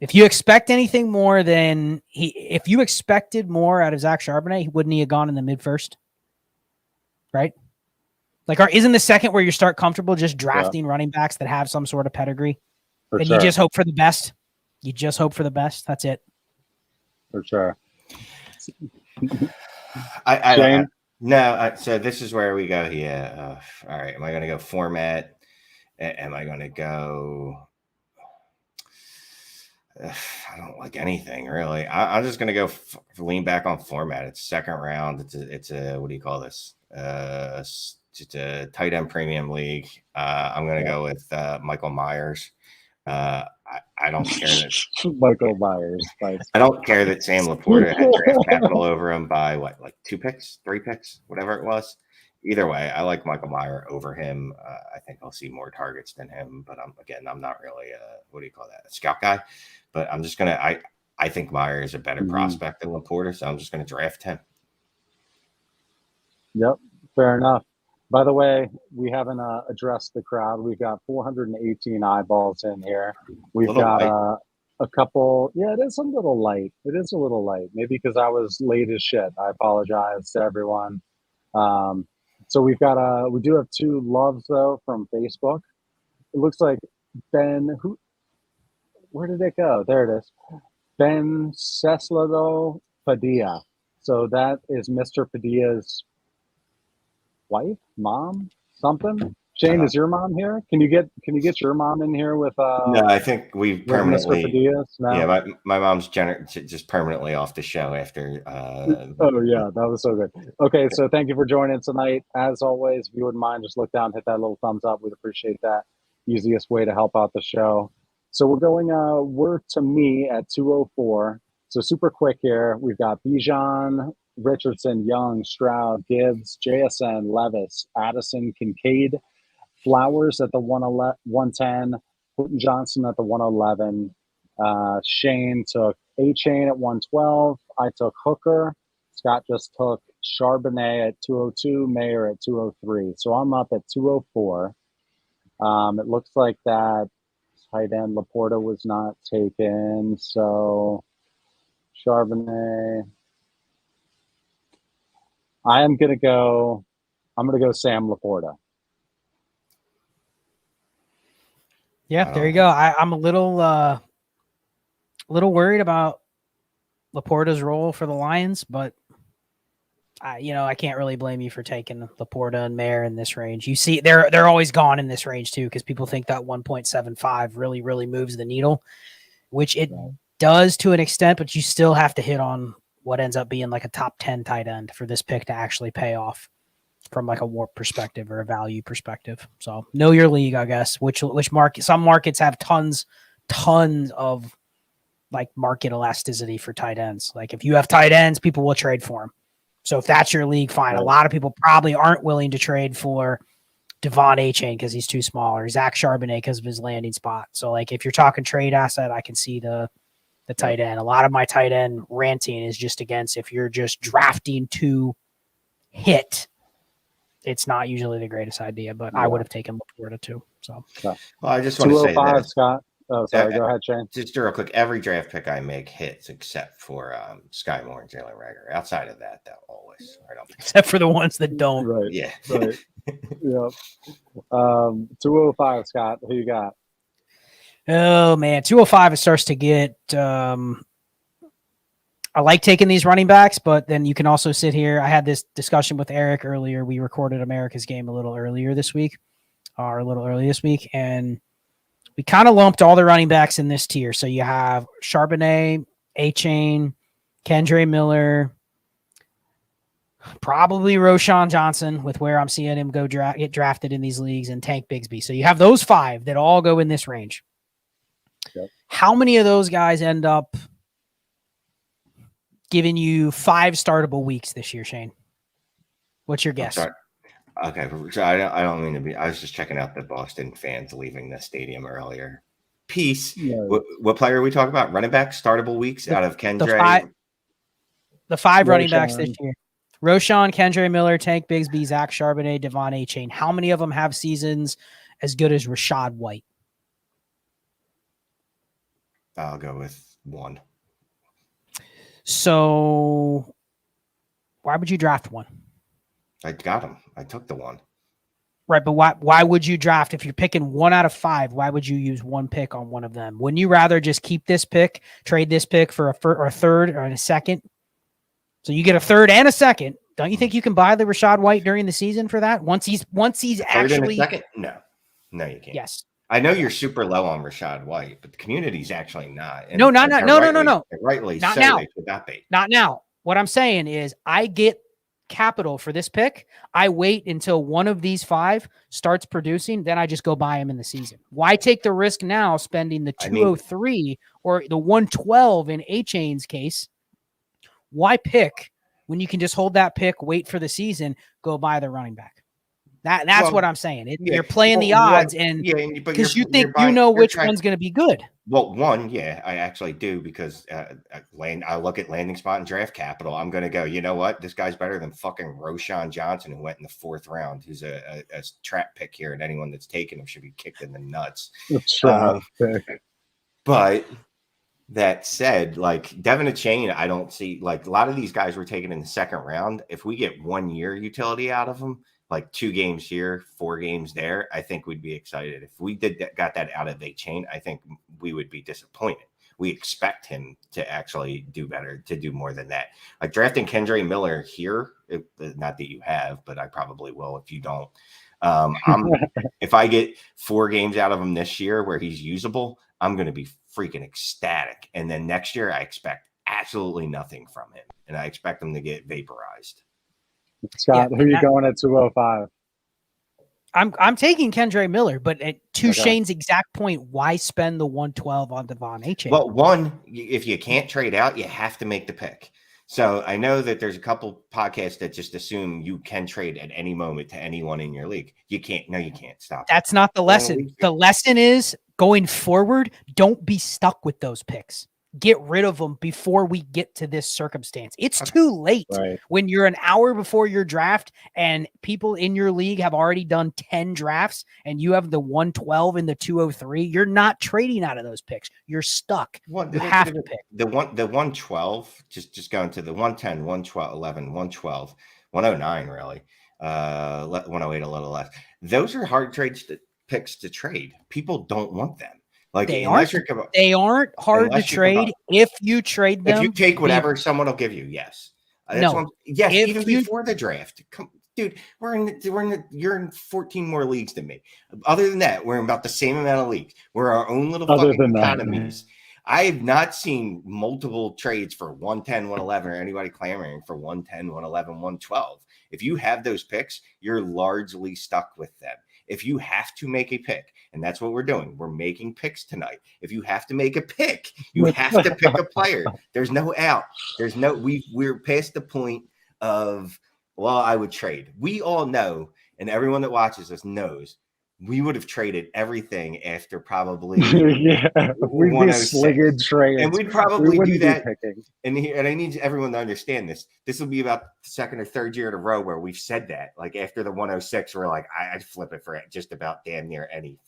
If you expect anything more than if you expected more out of Zach Charbonnet, wouldn't he have gone in the mid first? Right? Like, isn't the second where you start comfortable just drafting running backs that have some sort of pedigree? For and sure. you just hope for the best. You just hope for the best. That's it. For sure. So this is where we go here. All right. Am I going to go format? Am I going to go? I don't like anything really. I'm just going to go lean back on format. It's second round. It's a what do you call this? It's a tight end premium league. I'm going to go with Michael Myers. I don't care that Michael Myers. I don't care that Sam Laporta had draft capital over him by like 2 picks, 3 picks, whatever it was. Either way, I like Michael Myers over him. I think I'll see more targets than him, but I'm not really a scout guy. But I'm just gonna I think Myers is a better prospect than Laporta, so I'm just gonna draft him. Yep, fair enough. By the way, we haven't addressed the crowd. We've got 418 eyeballs in here. We've got a couple. Yeah, it is a little light. Maybe because I was late as shit. I apologize to everyone. So we do have 2 loves though from Facebook. It looks like Ben. Where did it go? There it is. Ben Ceslado Padilla. So that is Mr. Padilla's wife, mom, something. Shane, is your mom here? Can you get your mom in here with? No, I think we permanently. Mr. Padillas? No? Yeah, my mom's just permanently off the show after. Oh yeah, that was so good. Okay, so thank you for joining tonight. As always, if you wouldn't mind, just look down, hit that little thumbs up. We'd appreciate that. Easiest way to help out the show. So we're going. We're to me at 2:04. So super quick here. We've got Bijan, Richardson, Young, Stroud, Gibbs, JSN, Levis, Addison, Kincaid, Flowers at the 110, Houghton Johnson at the 111. Shane took A-Chain at 112. I took Hooker. Scott just took Charbonnet at 202, Mayer at 203. So I'm up at 204. It looks like that tight end Laporta was not taken. So Charbonnet. I'm gonna go Sam Laporta. Yeah, there you go. I'm a little worried about Laporta's role for the Lions, but I can't really blame you for taking Laporta and Mayer in this range. You see, they're always gone in this range too, because people think that 1.75 really, really moves the needle, which it does to an extent, but you still have to hit on what ends up being like a top 10 tight end for this pick to actually pay off from like a warp perspective or a value perspective. So know your league, I guess, which market, some markets have tons of like market elasticity for tight ends. Like if you have tight ends, people will trade for them. So if that's your league, fine. Right. A lot of people probably aren't willing to trade for Devon A-Chain because he's too small, or Zach Charbonnet because of his landing spot. So like if you're talking trade asset, I can see the tight end. A lot of my tight end ranting is just against if you're just drafting to hit, it's not usually the greatest idea, but I would have taken Laporta too. So well, I just want to say that, Scott. Oh, sorry. Go ahead, Shane. Just real quick, every draft pick I make hits except for Sky Moore and Jalen Reagor. Outside of that, always. Except for the ones that don't. Right. Yeah. Right. Yep. 205, Scott. Who you got? Oh man, 205. It starts to get. I like taking these running backs, but then you can also sit here. I had this discussion with Eric earlier. We recorded America's Game a little early this week, and we kind of lumped all the running backs in this tier. So you have Charbonnet, A-Chain, Kendre Miller, probably Roshan Johnson with where I'm seeing him get drafted in these leagues, and Tank Bigsby. So you have those 5 that all go in this range. Yep. How many of those guys end up giving you 5 startable weeks this year, Shane? What's your guess? Okay, so I don't mean to be. I was just checking out the Boston fans leaving the stadium earlier. Peace. Yeah. What player are we talking about? Running back startable weeks out of Kendre. The 5 running backs this year: Roshan, Kendre Miller, Tank Bigsby, Zach Charbonnet, Devon A-Chain. How many of them have seasons as good as Rashad White? I'll go with 1. So why would you draft 1? I got him. I took the 1. Right, but why would you draft if you're picking 1 out of 5? Why would you use 1 pick on one of them? Wouldn't you rather just keep this pick, trade this pick for a third or a second? So you get a third and a second. Don't you think you can buy the Rashad White during the season for that? Once he's actually second? No, you can't. Yes. I know you're super low on Rashad White, but the community's actually not. And No. Rightly Not so, now. they should not be. Not now. What I'm saying is I get capital for this pick. I wait until one of these 5 starts producing, then I just go buy him in the season. Why take the risk now spending the 203 or the 112 in A-Chain's case? Why pick when you can just hold that pick, wait for the season, go buy the running back? That's what I'm saying. You're playing the odds, because you think which one's going to be good. Well, 1, yeah, I actually do, because I look at landing spot and draft capital. I'm going to go, you know what? This guy's better than fucking Roshan Johnson, who went in the 4th round, who's a trap pick here, and anyone that's taken him should be kicked in the nuts. But that said, like Devin Achane, I don't see, like, a lot of these guys were taken in the 2nd round. If we get 1 year utility out of them, like 2 games here, 4 games there, I think we'd be excited. If we got that out of Achane, I think we would be disappointed. We expect him to actually do better, to do more than that. Like drafting Kendre Miller here, not that you have, but I probably will if you don't. If I get 4 games out of him this year where he's usable, I'm going to be freaking ecstatic. And then next year, I expect absolutely nothing from him, and I expect him to get vaporized. Scott, who are you going at 205? I'm taking Kendre Miller, but to Shane's exact point, why spend the 112 on Devon Achane? Well, 1, if you can't trade out, you have to make the pick. So I know that there's a couple podcasts that just assume you can trade at any moment to anyone in your league. You can't. No, you can't. Stop. That's not the lesson. The lesson is going forward, don't be stuck with those picks. Get rid of them before we get to this circumstance. It's too late when you're an hour before your draft and people in your league have already done 10 drafts and you have the 112 and the 203. You're not trading out of those picks. You're stuck. You have to pick. The 112, just going to the 110, 112, 11, 112, 109, really. 108, a little less. Those are hard picks to trade. People don't want them. Like they aren't hard to trade if you trade them. If you take whatever someone will give you, yes. Even before the draft. Dude, you're in 14 more leagues than me. Other than that, we're in about the same amount of leagues. We're our own little fucking economies. I have not seen multiple trades for 110, 111, or anybody clamoring for 110, 111, 112. If you have those picks, you're largely stuck with them. If you have to make a pick, and that's what we're doing, we're making picks tonight. If you have to make a pick, you have to pick a player. There's no out. We're past the point of, well, I would trade. We all know, and everyone that watches us knows, we would have traded everything after probably we'd be slinging trades, and we'd probably do that. And I need everyone to understand this. This will be about the 2nd or 3rd year in a row where we've said that. Like after the 106, we're like, I'd flip it for just about damn near any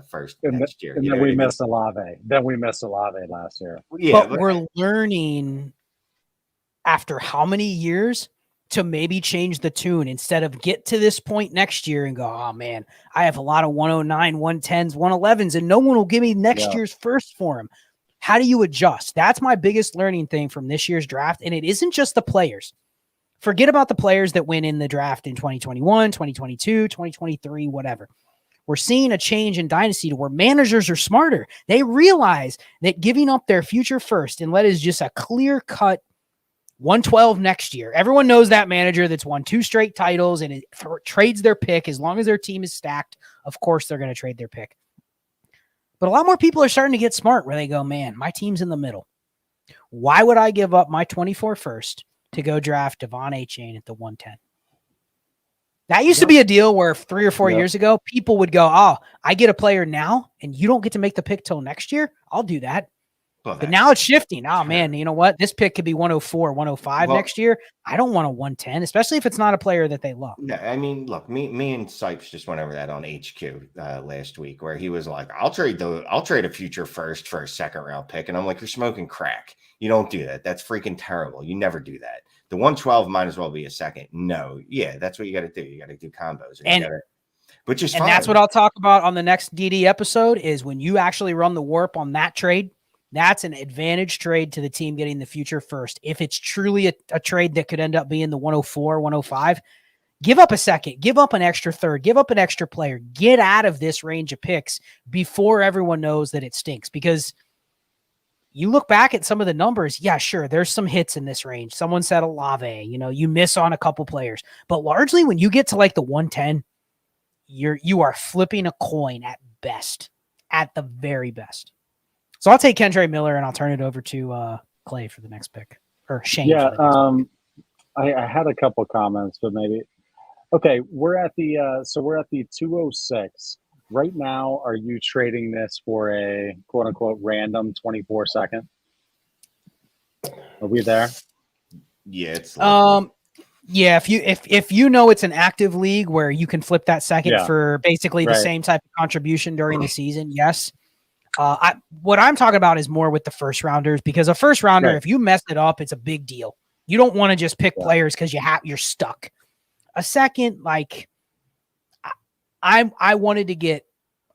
first next year. And then we missed Olave. Then we missed Olave last year. Yeah, but we're learning after how many years to maybe change the tune instead of get to this point next year and go, oh man, I have a lot of 109, 110s, 111s, and no one will give me next year's first for him. How do you adjust? That's my biggest learning thing from this year's draft. And it isn't just the players. Forget about the players that went in the draft in 2021, 2022, 2023, whatever. We're seeing a change in Dynasty to where managers are smarter. They realize that giving up their future first and let is just a clear-cut 112 next year. Everyone knows that manager that's won 2 straight titles and trades their pick. As long as their team is stacked, of course they're going to trade their pick. But a lot more people are starting to get smart where they go, man, my team's in the middle. Why would I give up my 24 first to go draft Devon Achane at the 110? That used to be a deal where 3 or 4 years ago, people would go, oh, I get a player now and you don't get to make the pick till next year. I'll do that. But now it's shifting. Oh, man, you know what? This pick could be 104, 105 next year. I don't want a 110, especially if it's not a player that they love. Yeah, I mean, look, me and Sipes just went over that on HQ last week, where he was like, I'll trade a future first for a second round pick. And I'm like, you're smoking crack. You don't do that. That's freaking terrible. You never do that. The 112 might as well be a second. No, yeah, that's what you got to do. You got to do combos. Which is fine. And that's what I'll talk about on the next DD episode is when you actually run the warp on that trade. That's an advantage trade to the team getting the future first. If it's truly a trade that could end up being the 104, 105, give up a second, give up an extra third, give up an extra player, get out of this range of picks before everyone knows that it stinks. Because you look back at some of the numbers, yeah, sure, there's some hits in this range. Someone said Olave, you miss on a couple players. But largely when you get to like the 110, you are flipping a coin at best, at the very best. So I'll take Kendre Miller and I'll turn it over to Clay for the next pick, or Shane. Yeah, I had a couple comments, but maybe okay. We're at the 206 right now. Are you trading this for a quote unquote random 24 second? Are we there? Yeah, it's yeah. If you know it's an active league where you can flip that second for basically the same type of contribution during the season, yes. What I'm talking about is more with the first rounders, because a first rounder, if you mess it up, it's a big deal. You don't want to just pick players because you're stuck. A second, like I wanted to get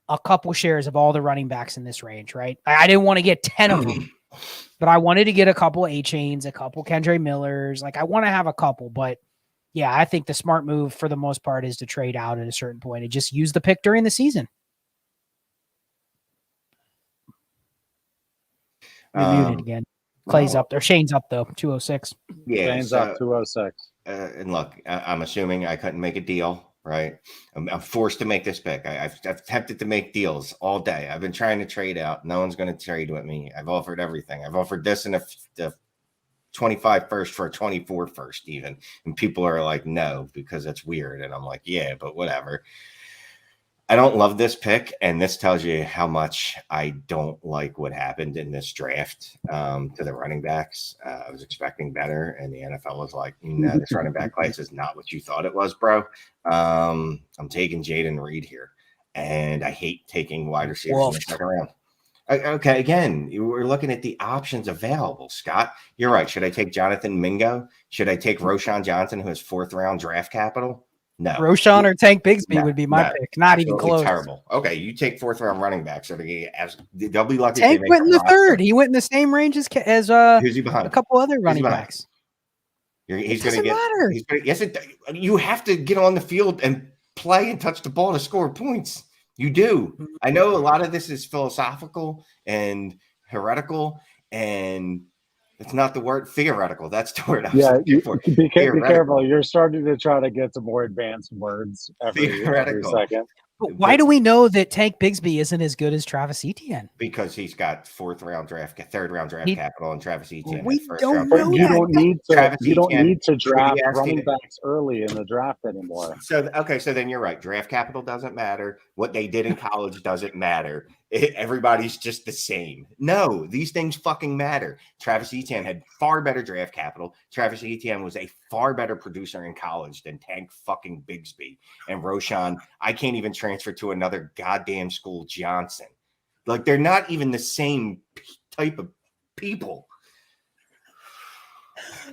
a couple shares of all the running backs in this range, right? I didn't want to get 10 of them, but I wanted to get a couple A-Chains, a couple Kendre Millers. Like I want to have a couple, but yeah, I think the smart move for the most part is to trade out at a certain point and just use the pick during the season. You're muted again. Clay's up there. Shane's up though. 206. Yeah, Shane's up 206. And look, I'm assuming I couldn't make a deal, right? I'm forced to make this pick. I've attempted to make deals all day. I've been trying to trade out. No one's going to trade with me. I've offered everything. I've offered this and the 25 first for a 24 first even. And people are like, no, because it's weird. And I'm like, yeah, but whatever. I don't love this pick, and this tells you how much I don't like what happened in this draft to the running backs. I was expecting better, and the NFL was like, no, this running back class is not what you thought it was, bro. I'm taking Jaden Reed here, and I hate taking wide receivers in the second round. Okay, again, we're looking at the options available, Scott. You're right. Should I take Jonathan Mingo? Should I take Roshan Johnson, who has fourth-round draft capital? No. Roshan or Tank Bigsby would be my pick. Not even close. Terrible. Okay, you take fourth round running backs. So they'll be lucky. Tank went in the third. He went in the same range as who's he behind? A couple other running backs. He's going to get. Yes, you have to get on the field and play and touch the ball to score points. You do. I know a lot of this is philosophical and heretical, and it's not the word theoretical. That's the word I was looking for. Be careful. You're starting to try to get some more advanced words every second. But why do we know that Tank Bigsby isn't as good as Travis Etienne? Because he's got third round draft capital, and Travis Etienne. We don't know that. You don't need to draft running backs early in the draft anymore. So then you're right. Draft capital doesn't matter. What they did in college doesn't matter. Everybody's just the same. No, these things fucking matter. Travis Etienne had far better draft capital. Travis Etienne was a far better producer in college than Tank fucking Bigsby. And Roshan, I can't even transfer to another goddamn school, Johnson. Like, they're not even the same type of people.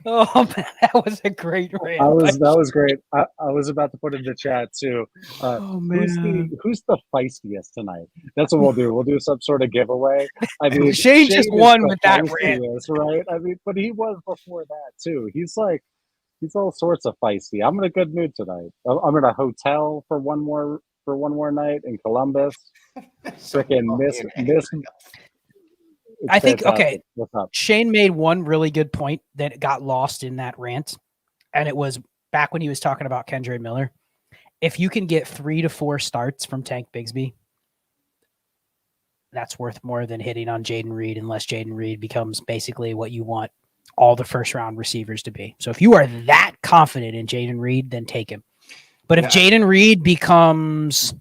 Oh man, that was a great rant. That was great. I was about to put in the chat too. Who's the feistiest tonight? That's what we'll do. We'll do some sort of giveaway. I mean, Shane just won with that rant, right? I mean, but he was before that too. He's all sorts of feisty. I'm in a good mood tonight. I'm in a hotel for one more night in Columbus. Freaking miss. I think, okay, Shane made one really good point that got lost in that rant, and it was back when he was talking about Kendre Miller. If you can get 3 to 4 starts from Tank Bigsby, that's worth more than hitting on Jaden Reed, unless Jaden Reed becomes basically what you want all the first-round receivers to be. So if you are that confident in Jaden Reed, then take him. But if Jaden Reed becomes,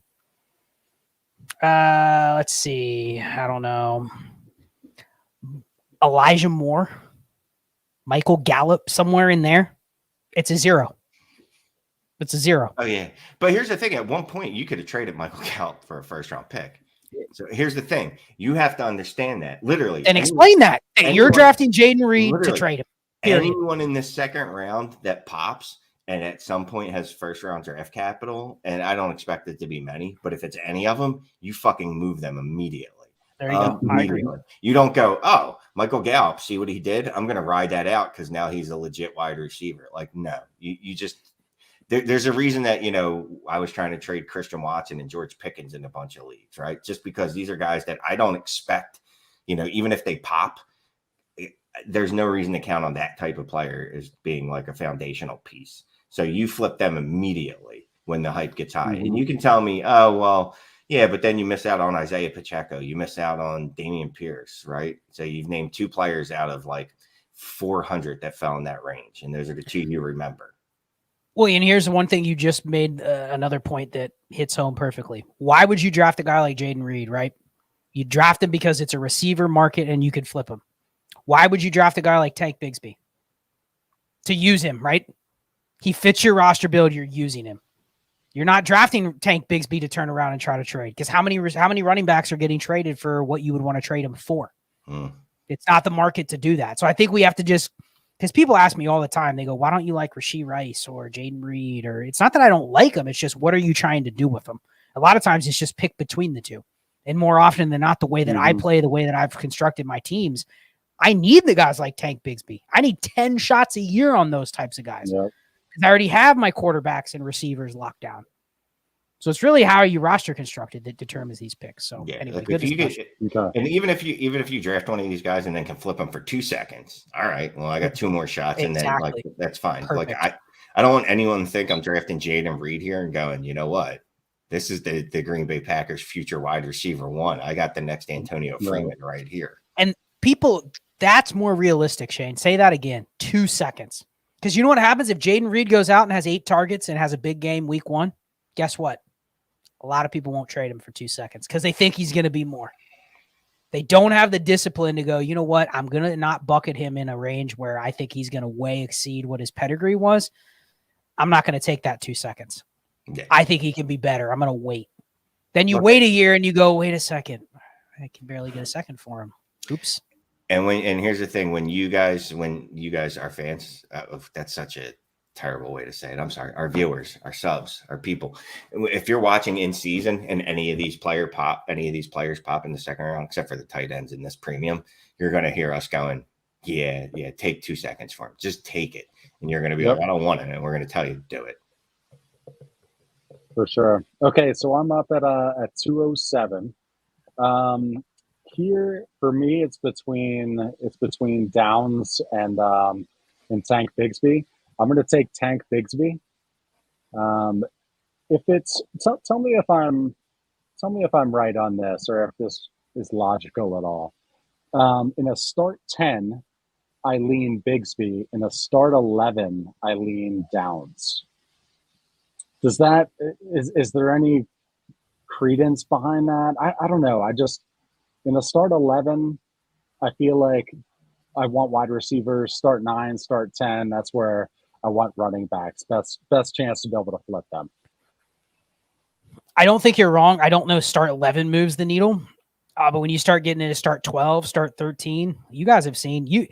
let's see, I don't know, Elijah Moore, Michael Gallup, somewhere in there, it's a 0. It's a 0. Oh, yeah. But here's the thing. At one point, you could have traded Michael Gallup for a first-round pick. So here's the thing. You have to understand that. Literally. And explain that. You're drafting Jaden Reed to trade him. Period. Anyone in this second round that pops and at some point has first-round draft capital, and I don't expect it to be many, but if it's any of them, you fucking move them immediately. There you go. I agree. You don't go, oh, Michael Gallup, see what he did? I'm going to ride that out because now he's a legit wide receiver. Like, no. You just – there's a reason that, you know, I was trying to trade Christian Watson and George Pickens in a bunch of leagues, right? Just because these are guys that I don't expect, you know, even if they pop, there's no reason to count on that type of player as being like a foundational piece. So you flip them immediately when the hype gets high. And you can tell me, oh, well – yeah, but then you miss out on Isaiah Pacheco. You miss out on Dameon Pierce, right? So you've named 2 players out of like 400 that fell in that range, and those are the 2 you remember. Well, and here's the one thing you just made another point that hits home perfectly. Why would you draft a guy like Jaden Reed, right? You draft him because it's a receiver market and you could flip him. Why would you draft a guy like Tank Bigsby? To use him, right? He fits your roster build. You're using him. You're not drafting Tank Bigsby to turn around and try to trade, because how many running backs are getting traded for what you would want to trade them for? It's not the market to do that. So I think we have to just, because people ask me all the time, they go, why don't you like Rashee Rice or Jaden Reed? Or it's not that I don't like them. It's just, what are you trying to do with them? A lot of times it's just pick between the two. And more often than not, the way that I play, the way that I've constructed my teams, I need the guys like Tank Bigsby. I need 10 shots a year on those types of guys. Yep. I already have my quarterbacks and receivers locked down. So it's really how you roster constructed that determines these picks. So anyway, like and even if you draft one of these guys and then can flip them for 2 seconds, all right, well, I got 2 more shots, and then like that's fine. Perfect. Like I don't want anyone to think I'm drafting Jaden Reed here and going, you know what? This is the Green Bay Packers future wide receiver 1. I got the next Antonio Freeman right here. And people, that's more realistic, Shane. Say that again. 2 seconds. Because you know what happens if Jaden Reed goes out and has 8 targets and has a big game week 1? Guess what? A lot of people won't trade him for 2 seconds because they think he's going to be more. They don't have the discipline to go, you know what? I'm going to not bucket him in a range where I think he's going to way exceed what his pedigree was. I'm not going to take that 2 seconds. Yeah. I think he can be better. I'm going to wait. Then you wait a year and you go, wait a second. I can barely get a second for him. Oops. And here's the thing, when you guys are fans, that's such a terrible way to say it. I'm sorry. Our viewers, our subs, our people. If you're watching in season and any of these players pop in the second round, except for the tight ends in this premium, you're going to hear us going, yeah, take 2 seconds for him. Just take it. And you're going to be like, I don't want it. And we're going to tell you to do it. For sure. Okay, so I'm up at 207. Here for me, it's between Downs and Tank Bigsby. I'm going to take Tank Bigsby. If it's tell me if I'm right on this, or if this is logical at all. In a start 10, I lean Bigsby. In a start 11, I lean Downs. Is there any credence behind that? I don't know. In a start 11, I feel like I want wide receivers. Start 9, start 10. That's where I want running backs. Best chance to be able to flip them. I don't think you're wrong. I don't know start 11 moves the needle. But when you start getting into start 12, start 13, you guys have seen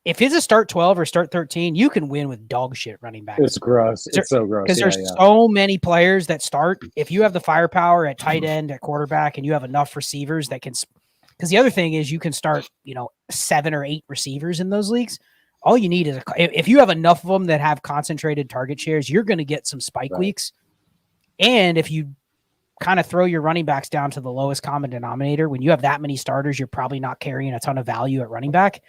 if it's a start 12 or start 13, you can win with dog shit running backs. It's gross. It's so gross. Because there's so many players that start. If you have the firepower at tight end, at quarterback, and you have enough receivers that can, because the other thing is you can start, 7 or 8 receivers in those leagues. All you need is if you have enough of them that have concentrated target shares, you're going to get some spike weeks. And if you kind of throw your running backs down to the lowest common denominator, when you have that many starters, you're probably not carrying a ton of value at running back.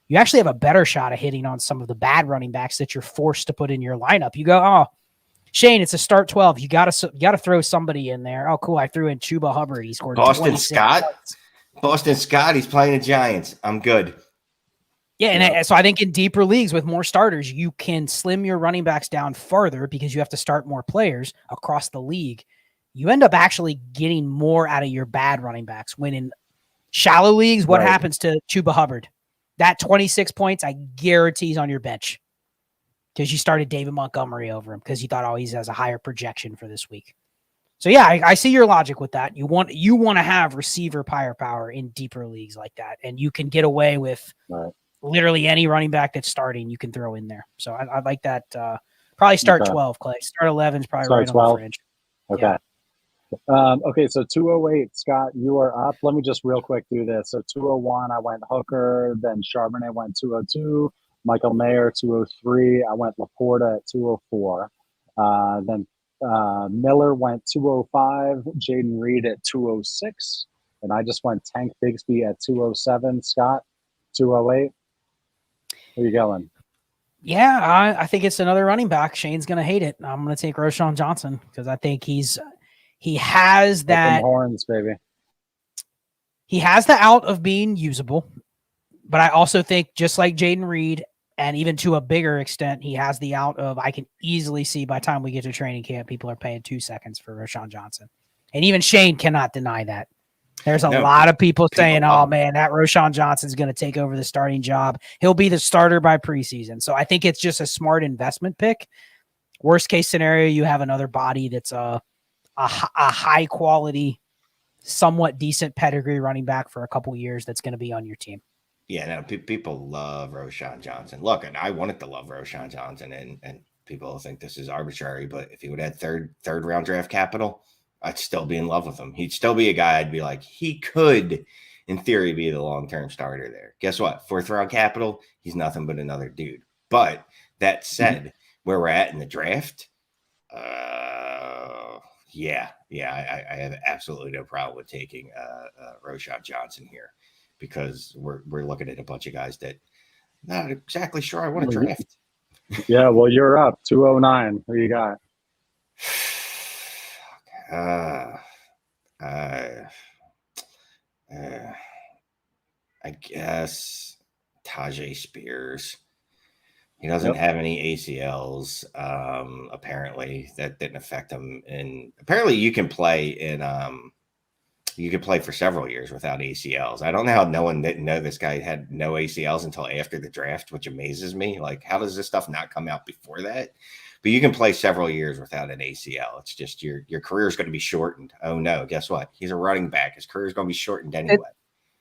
You actually have a better shot of hitting on some of the bad running backs that you're forced to put in your lineup. You go, oh, Shane, it's a start 12. You got to throw somebody in there. Oh, cool. I threw in Chuba Hubbard. He scored Boston Scott. Boston Scott. He's playing the Giants. I'm good. Yeah, and so I think in deeper leagues with more starters, you can slim your running backs down further because you have to start more players across the league. You end up actually getting more out of your bad running backs. When in shallow leagues, what happens to Chuba Hubbard? That 26 points, I guarantee he's on your bench because you started David Montgomery over him because you thought, oh, he has a higher projection for this week. So yeah, I see your logic with that. You want to have receiver firepower in deeper leagues like that, and you can get away with literally any running back that's starting. You can throw in there. So I like that. Probably start 12, Clay. Start 11 is probably Start right 12? on the fringe. Okay. Yeah. Okay, so 208, Scott, you are up. Let me just real quick do this. So 201, I went Hooker. Then Charbonnet went 202. Michael Mayer 203. I went Laporta at 204. Then Miller went 205. Jaden Reed at 206. And I just went Tank Bigsby at 207. Scott, 208. Where you going? Yeah, I think it's another running back. Shane's going to hate it. I'm going to take Roschon Johnson because I think he has that horns, baby. He has the out of being usable, but I also think just like Jaden Reed, and even to a bigger extent, he has the out of, I can easily see by the time we get to training camp, people are paying 2 seconds for Roschon Johnson. And even Shane cannot deny that. There's a lot of people saying, oh, man, that Roschon Johnson's going to take over the starting job. He'll be the starter by preseason. So I think it's just a smart investment pick. Worst case scenario, you have another body that's a high quality, somewhat decent pedigree running back for a couple years that's going to be on your team. Yeah, no, people love Roschon Johnson. Look, and I wanted to love Roschon Johnson, and people think this is arbitrary, but if he would have third round draft capital, I'd still be in love with him. He'd still be a guy I'd be like, he could, in theory, be the long-term starter there. Guess what? 4th round capital, he's nothing but another dude. But that said, where we're at in the draft, I have absolutely no problem with taking Roschon Johnson here because we're looking at a bunch of guys that not exactly sure I want to draft. Yeah, well, you're up 209. Who you got? I guess Tajay Spears. He doesn't have any ACLs. Apparently, that didn't affect him. And apparently, you can play for several years without ACLs. I don't know how no one didn't know this guy had no ACLs until after the draft, which amazes me. Like, how does this stuff not come out before that? But you can play several years without an ACL. It's just your career is going to be shortened. Oh no, guess what? He's a running back. His career is going to be shortened anyway.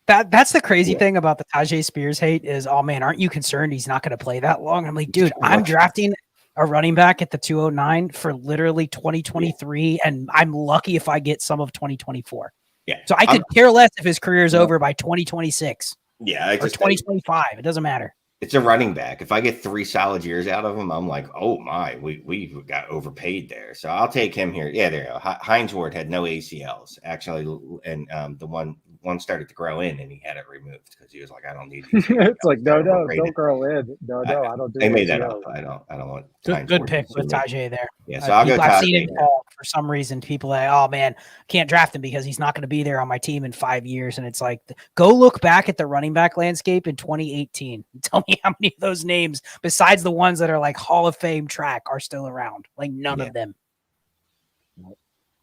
That's the crazy thing about the Tajay Spears hate is, oh man, aren't you concerned he's not going to play that long? I'm like, dude, I'm drafting a running back at the 209 for literally 2023, and I'm lucky if I get some of 2024. Yeah. So I could care less if his career is over by 2026. Yeah. Or 2025. It doesn't matter. It's a running back. If I get 3 solid years out of him, I'm like, oh my, we got overpaid there. So I'll take him here. Yeah, there you go. Hines Ward had no ACLs actually, and the one started to grow in, and he had it removed because he was like, I don't need these. It's like no, don't grow in. No, I don't do. They made that up. I don't want. Good pick with Tajay there. Yeah, so I'll go. I've seen it for some reason. People are like, oh man, can't draft him because he's not going to be there on my team in 5 years. And it's like, go look back at the running back landscape in 2018. Tell me how many of those names, besides the ones that are like Hall of Fame track, are still around. Like none of them.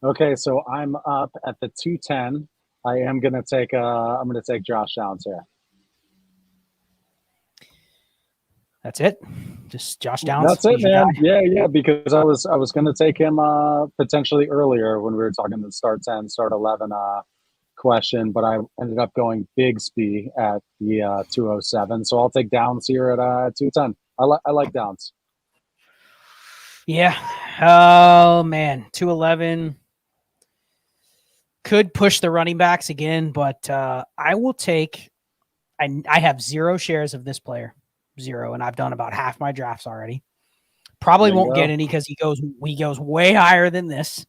Okay, so I'm up at the 210. I am going to take I'm going to take Josh Downs here. That's it? Just Josh Downs? That's it, man. Yeah, because I was going to take him potentially earlier when we were talking the start 10, start 11 question, but I ended up going Bigsby at the 207. So I'll take Downs here at 210. I like Downs. Yeah. Oh, man. 211. Could push the running backs again, but I will take – I have 0 shares of this player. 0, and I've done about half my drafts already. Probably won't get any because he goes way higher than this.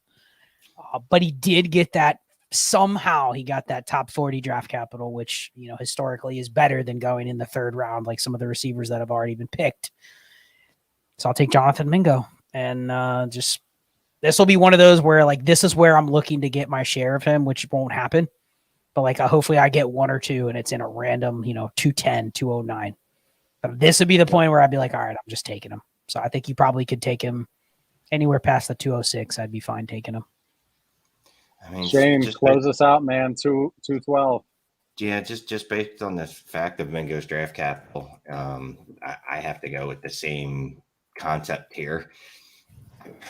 But he did get that somehow. He got that top 40 draft capital, which historically is better than going in the 3rd round, like some of the receivers that have already been picked. So I'll take Jonathan Mingo, and this will be one of those where like this is where I'm looking to get my share of him, which won't happen. But like hopefully I get 1 or 2, and it's in a random 210, 209. This would be the point where I'd be like, all right, I'm just taking him. So I think you probably could take him anywhere past the 206. I'd be fine taking him. Shane, close us out, man. 212. Yeah, just based on the fact of Mingo's draft capital, I have to go with the same concept here.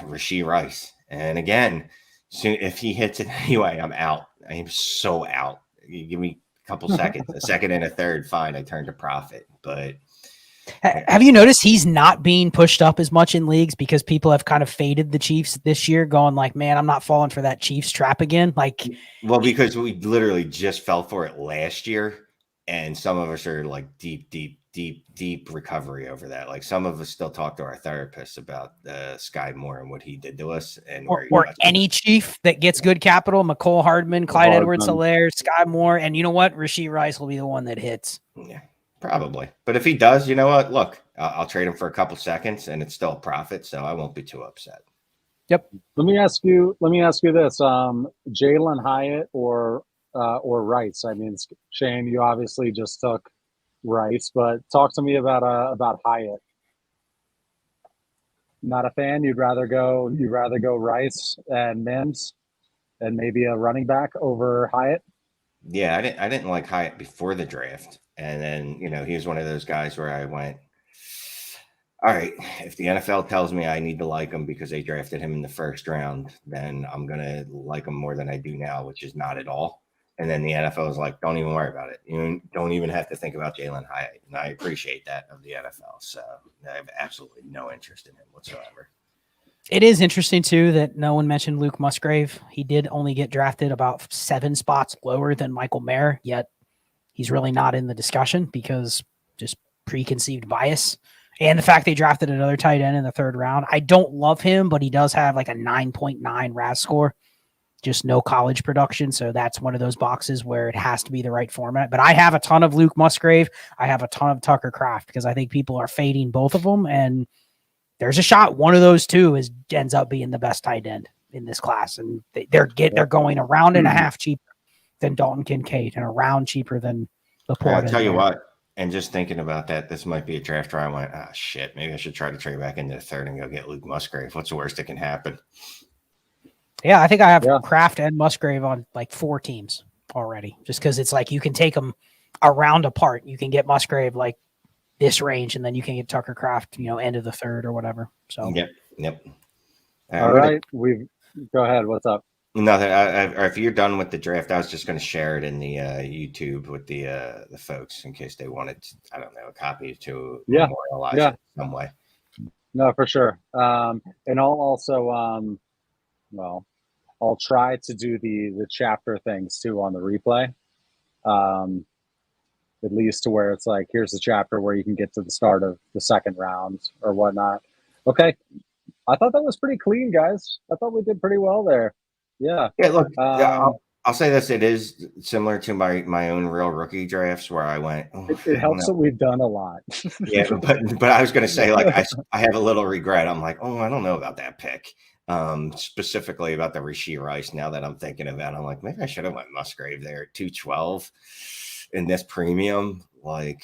Rashee Rice. And again, soon if he hits it anyway, I'm out. I am so out. You give me a couple seconds, a second and a third, fine. I turn to profit. But have you noticed he's not being pushed up as much in leagues because people have kind of faded the Chiefs this year, going like, man, I'm not falling for that Chiefs trap again. Like, well, because we literally just fell for it last year, and some of us are like deep recovery over that. Like some of us still talk to our therapists about Sky Moore and what he did to us, and or any Chief that gets good capital, McCole Hardman, Clyde Edwards-Helaire, Sky Moore, and you know what? Rashee Rice will be the one that hits. Yeah. Probably. But if he does, you know what? Look, I'll trade him for a couple seconds and it's still a profit, so I won't be too upset. Yep. Let me ask you this. Jalen Hyatt or Rice? I mean, Shane, you obviously just took Rice, but talk to me about Hyatt. Not a fan? You'd rather go Rice and Mims and maybe a running back over Hyatt? Yeah, I didn't like Hyatt before the draft. And then, he was one of those guys where I went, all right, if the NFL tells me I need to like him because they drafted him in the first round, then I'm going to like him more than I do now, which is not at all. And then the NFL is like, don't even worry about it. You don't even have to think about Jalen Hyatt. And I appreciate that of the NFL. So I have absolutely no interest in him whatsoever. It is interesting, too, that no one mentioned Luke Musgrave. He did only get drafted about 7 spots lower than Michael Mayer, yet he's really not in the discussion because just preconceived bias. And the fact they drafted another tight end in the 3rd round. I don't love him, but he does have like a 9.9 RAS score, just no college production. So that's one of those boxes where it has to be the right format. But I have a ton of Luke Musgrave. I have a ton of Tucker Kraft because I think people are fading both of them. And there's a shot one of those two ends up being the best tight end in this class. And they're going a round and a half cheaper than Dalton Kincaid and a round cheaper than Laporte. I'll tell you what, and just thinking about that, this might be a draft where I went, shit, maybe I should try to trade back into the 3rd and go get Luke Musgrave. What's the worst that can happen? Yeah, I think I have Kraft and Musgrave on like 4 teams already, just because it's like you can take them a round apart. You can get Musgrave like this range, and then you can get Tucker Kraft, end of the 3rd or whatever. So Yep. All right, go ahead. What's up? Nothing. If you're done with the draft, I was just going to share it in the YouTube with the folks in case they wanted, I don't know, a copy to memorialize it in some way. No, for sure. And I'll also, I'll try to do the chapter things too on the replay. At least to where it's like, here's the chapter where you can get to the start of the 2nd round or whatnot. Okay. I thought that was pretty clean, guys. I thought we did pretty well there. Yeah. Yeah, look, I'll say this. It is similar to my own real rookie drafts where I went. It helps that we've done a lot. Yeah, but I was going to say, like, I have a little regret. I'm like, I don't know about that pick. Specifically about the Rashee Rice. Now that I'm thinking about it, I'm like, maybe I should have went Musgrave there at 212 in this premium. Like,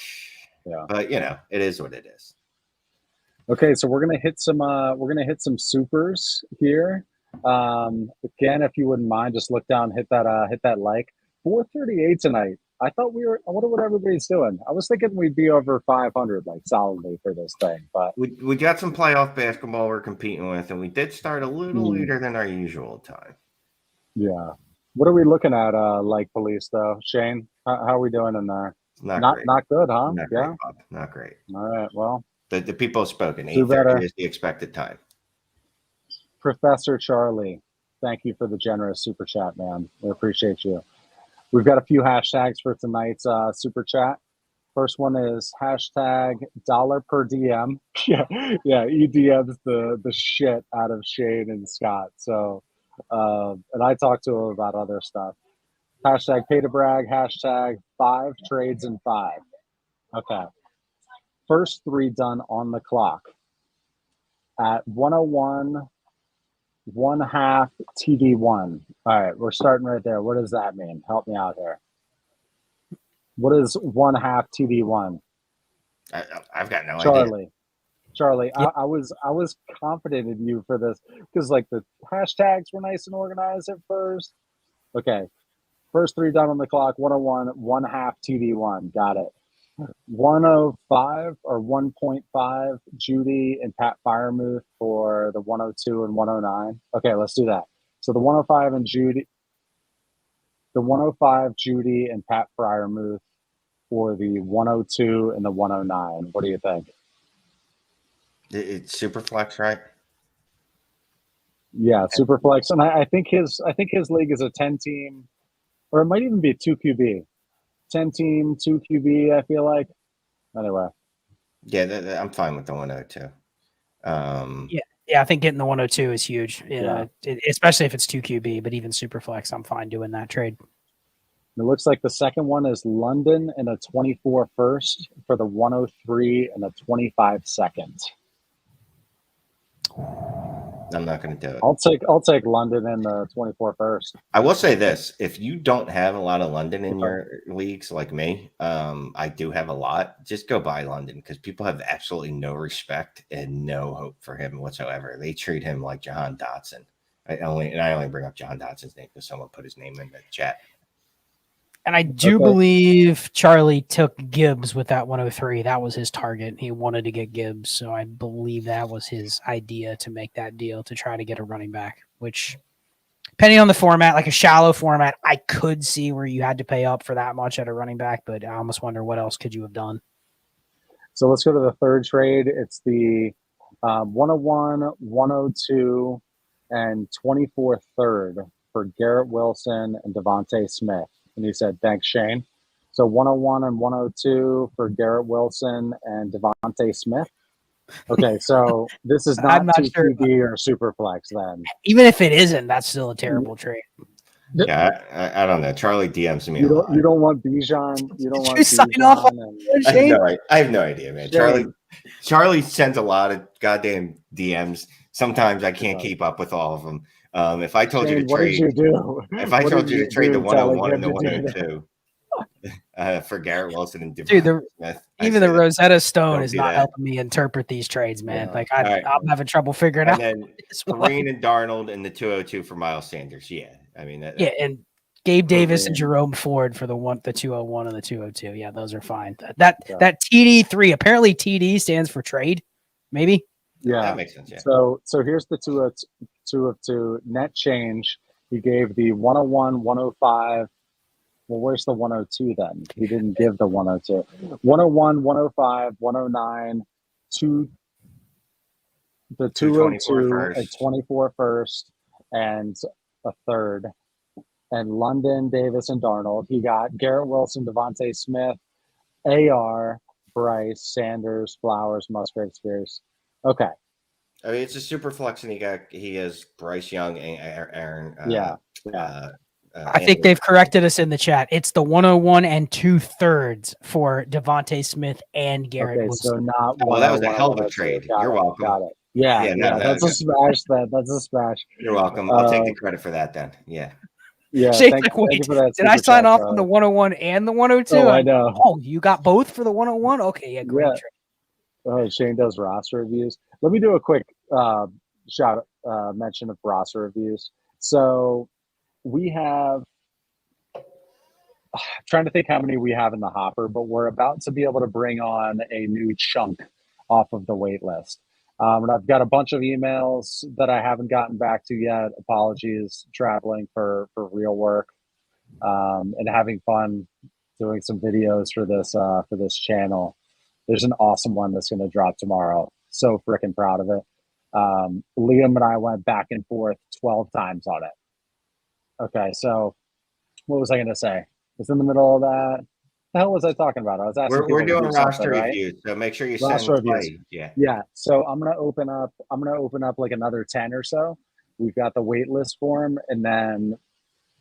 but it is what it is. Okay, so we're gonna hit some supers here. Again, if you wouldn't mind, just look down, hit that like. 438 tonight. I wonder what everybody's doing. I was thinking we'd be over 500 like solidly for this thing, but we got some playoff basketball we're competing with, and we did start a little later than our usual time. Yeah. What are we looking at? Like police though, Shane. How are we doing in there? Not good, huh? Not great, Bob. Not great. All right. Well, the people have spoken. 8:30 is the expected time. Professor Charlie, thank you for the generous super chat, man. We appreciate you. We've got a few hashtags for tonight's super chat. First one is hashtag $ per DM. Yeah, he DMs the shit out of Shane and Scott. So, and I talked to him about other stuff. Hashtag pay to brag. Hashtag 5 trades in 5. Okay. First 3 done on the clock at 101, 1/2 TD1. All right, we're starting right there. What does that mean? Help me out here. What is 1/2 TD1? I've got no idea. Charlie, yep. I was confident in you for this because like the hashtags were nice and organized at first. Okay, First three done on the clock. 101, 1/2 TD1. Got it. 105 or 1.5 Judy and Pat Firemuth for the 102 and 109. Okay, let's do that. So the 105 and Judy, the 105 Judy and Pat Firemuth for the 102 and the 109. What do you think? It's super flex, right? Yeah, super flex, and I think his league is a 10 team, or it might even be 2 QB, 10 team 2 QB. I feel like. Anyway, Yeah, I'm fine with the 102. Yeah, I think getting the 102 is huge. Especially if it's 2 QB, but even super flex, I'm fine doing that trade. it looks like the second one is London and a 24 first for the 103 and a 25 second. I'm not going to do it. I'll take London and the 24 first. I will say this: if you don't have a lot of London in your leagues, like me, I do have a lot. Just go buy London because people have absolutely no respect and no hope for him whatsoever. They treat him like Jahan Dotson. I only bring up Jahan Dotson's name because someone put his name in the chat. And I do believe Charlie took Gibbs with that 103. That was his target. He wanted to get Gibbs. So I believe that was his idea to make that deal to try to get a running back, which depending on the format, like a shallow format, I could see where you had to pay up for that much at a running back, but I almost wonder what else could you have done. So let's go to the third trade. It's the 101, 102, and 24 third for Garrett Wilson and Devontae Smith. And he said, thanks, Shane. So 101 and 102 for Garrett Wilson and Devontae Smith. Okay, so this is not 2 sure QB or super flex then. Even if it isn't, that's still a terrible trade. Yeah, I don't know. Charlie DMs me. You don't want Bijan. You don't want you sign Bijan. off on I have no idea, man. Charlie sends a lot of goddamn DMs. Sometimes I can't keep up with all of them. If I told you to trade, what did you do? If I told you to trade the 101 and the 102 for Garrett Wilson and Devontae Smith, even the Rosetta Stone is not helping me interpret these trades, man. Yeah. Like I'm having trouble figuring out. And then Kareem and Darnold and the 202 for Miles Sanders. Yeah, I mean and Gabe Davis and Jerome Ford for the 201 and the 202. Yeah, those are fine. That TD3, apparently TD stands for trade, maybe. Yeah, that makes sense. Yeah. So here's the 2 of 2 net change. He gave the 101, 105. Well, where's the 102 then? He didn't give the 102. 101, 105, 109, the 202, a 24 first, and a third. And London, Davis, and Darnold. He got Garrett Wilson, Devontae Smith, AR, Bryce, Sanders, Flowers, Musgrave, Spears. Okay. I mean, it's a super flex, and he has Bryce Young and Aaron. I think they've corrected us in the chat. It's the 101 and 2/3 for Devontae Smith and Garrett Wilson. So not that was a hell of a trade. You're welcome. Got it. Yeah, that's a smash. That's a smash. You're welcome. I'll take the credit for that then. Yeah. Yeah. Thank you for that. Did I sign off on the 101 and the 102? Oh, I know. Oh, you got both for the 101? Okay, yeah, great trade. Oh, Shane does roster reviews. Let me do a quick mention of roster reviews. So we have, I'm trying to think how many we have in the hopper, but we're about to be able to bring on a new chunk off of the wait list. And I've got a bunch of emails that I haven't gotten back to yet. Apologies, traveling for real work and having fun doing some videos for this channel. There's an awesome one that's going to drop tomorrow. So freaking proud of it. Liam and I went back and forth 12 times on it. Okay, so what was I going to say? It's in the middle of that. The hell was I talking about? I was asking. We're doing roster reviews, so make sure you send reviews. Yeah. So I'm gonna open up like another 10 or so. We've got the wait list form, and then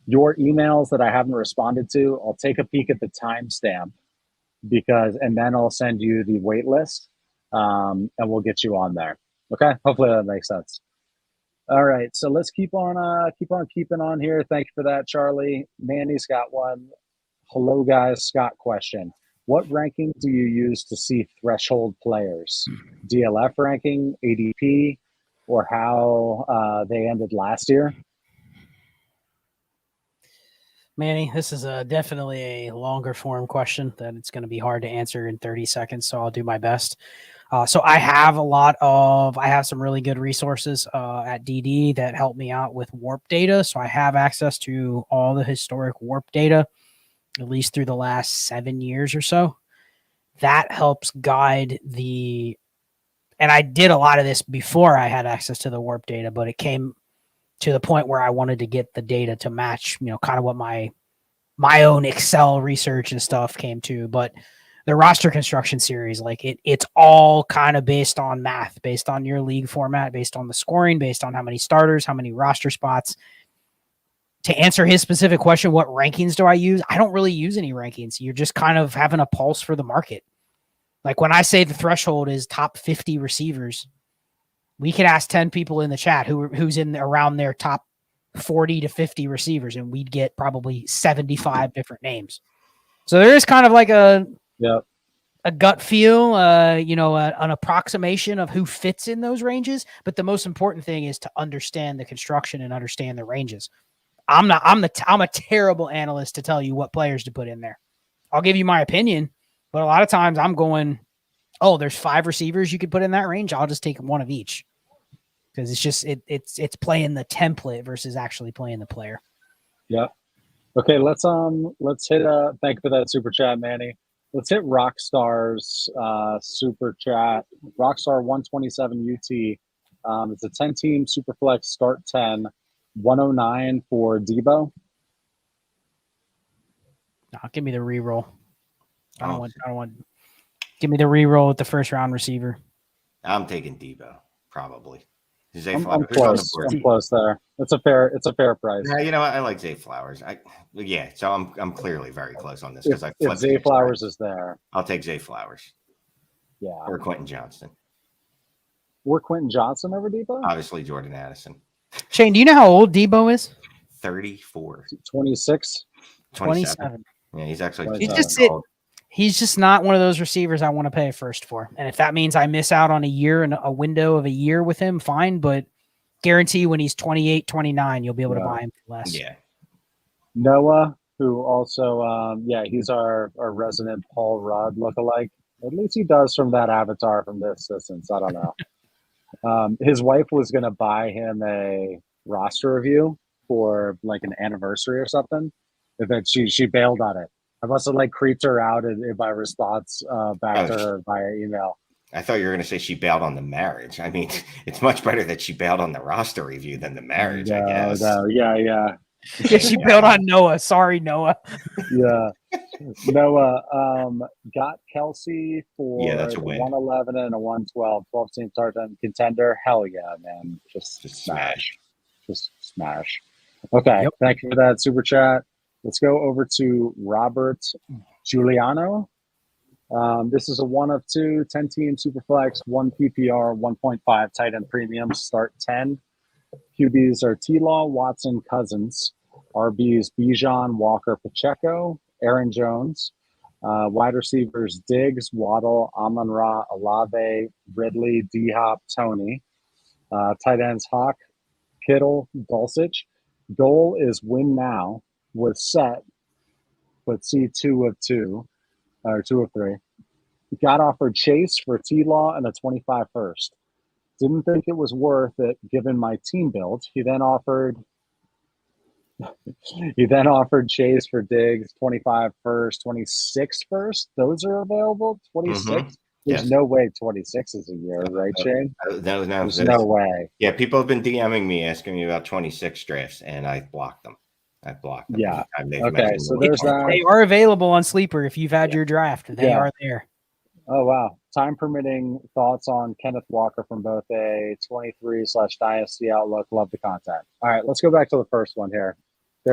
your emails that I haven't responded to, I'll take a peek at the timestamp and then I'll send you the wait list, and we'll get you on there. Okay. Hopefully that makes sense. All right. So let's keep on keeping on here. Thank you for that, Charlie. Mandy's got one. Hello, guys. Scott question. What ranking do you use to see threshold players? DLF ranking, ADP, or how they ended last year? Manny, this is definitely a longer form question that it's going to be hard to answer in 30 seconds, so I'll do my best. So I have some really good resources at DD that help me out with warp data. So I have access to all the historic warp data, at least through the last 7 years or so. That helps guide and I did a lot of this before I had access to the warp data, but it came to the point where I wanted to get the data to match, kind of what my own Excel research and stuff came to. But the roster construction series, like it's all kind of based on math, based on your league format, based on the scoring, based on how many starters, how many roster spots. To answer his specific question, what rankings do I use? I don't really use any rankings. You're just kind of having a pulse for the market. Like when I say the threshold is top 50 receivers, we could ask 10 people in the chat who's in around their top 40 to 50 receivers, and we'd get probably 75 different names. So there is kind of like a gut feel, an approximation of who fits in those ranges. But the most important thing is to understand the construction and understand the ranges. I'm a terrible analyst to tell you what players to put in there. I'll give you my opinion, but a lot of times I'm going, oh, there's 5 receivers you could put in that range. I'll just take one of each. Because it's just it's playing the template versus actually playing the player. Yeah. Okay, let's hit thank you for that super chat, Manny. Let's hit Rockstar's super chat. Rockstar 127 UT. It's a 10-team Superflex start 10, 109 for Debo. No, give me the reroll. I don't want. Give me the reroll with the first round receiver. I'm taking Debo, probably. I'm close. I'm close there. It's a fair price. Yeah, you know what? I like Zay Flowers. So I'm clearly very close on this because if Zay Flowers is there, I'll take Zay Flowers. Yeah. Or Quentin Johnston. Or Quentin Johnston over Debo? Obviously Jordan Addison. Shane, do you know how old Debo is? 34. 26. 27. Yeah, he's actually he's just not one of those receivers I want to pay first for. And if that means I miss out on a year and a window of a year with him, fine. But guarantee when he's 28, 29, you'll be able to buy him for less. Yeah. Noah, who also, he's our resident Paul Rudd lookalike. At least he does from that avatar from this distance. I don't know. His wife was going to buy him a roster review for like an anniversary or something. But she bailed on it. I must have creeped her out in my response back to her via email. I thought you were going to say she bailed on the marriage. I mean, it's much better that she bailed on the roster review than the marriage, I guess. Yeah, she bailed on Noah. Sorry, Noah. Yeah. Noah got Kelsey for that's a win. 111 and a 112, 12-team target contender. Hell yeah, man. Just smash. Just smash. Okay, Thank you for that super chat. Let's go over to Robert Giuliano. This is a 1 of 2, 10-team Superflex, 1 PPR, 1.5 tight end premium, start 10. QBs are T-Law, Watson, Cousins. RBs, Bijan, Walker, Pacheco, Aaron Jones. Wide receivers, Diggs, Waddle, Amon-Ra, Olave, Ridley, D-Hop, Tony. Tight ends, Hawk, Kittle, Dulcich. Goal is win now with set, but see 2 of 2, or 2 of 3. Got offered Chase for T-Law and a 25 first. Didn't think it was worth it given my team build. He then offered Chase for Diggs, 25 first, 26 first. Those are available. 26. Mm-hmm. There's no way 26 is a year, right, Shane? No, there's no way. Yeah, people have been DMing me asking me about 26 drafts, and I blocked them. Yeah. Okay, so there's that. They are available on Sleeper if you've had your draft. They are there. Oh, wow. Time permitting, thoughts on Kenneth Walker from both a 23/Dynasty outlook. Love the content. All right, let's go back to the first one here.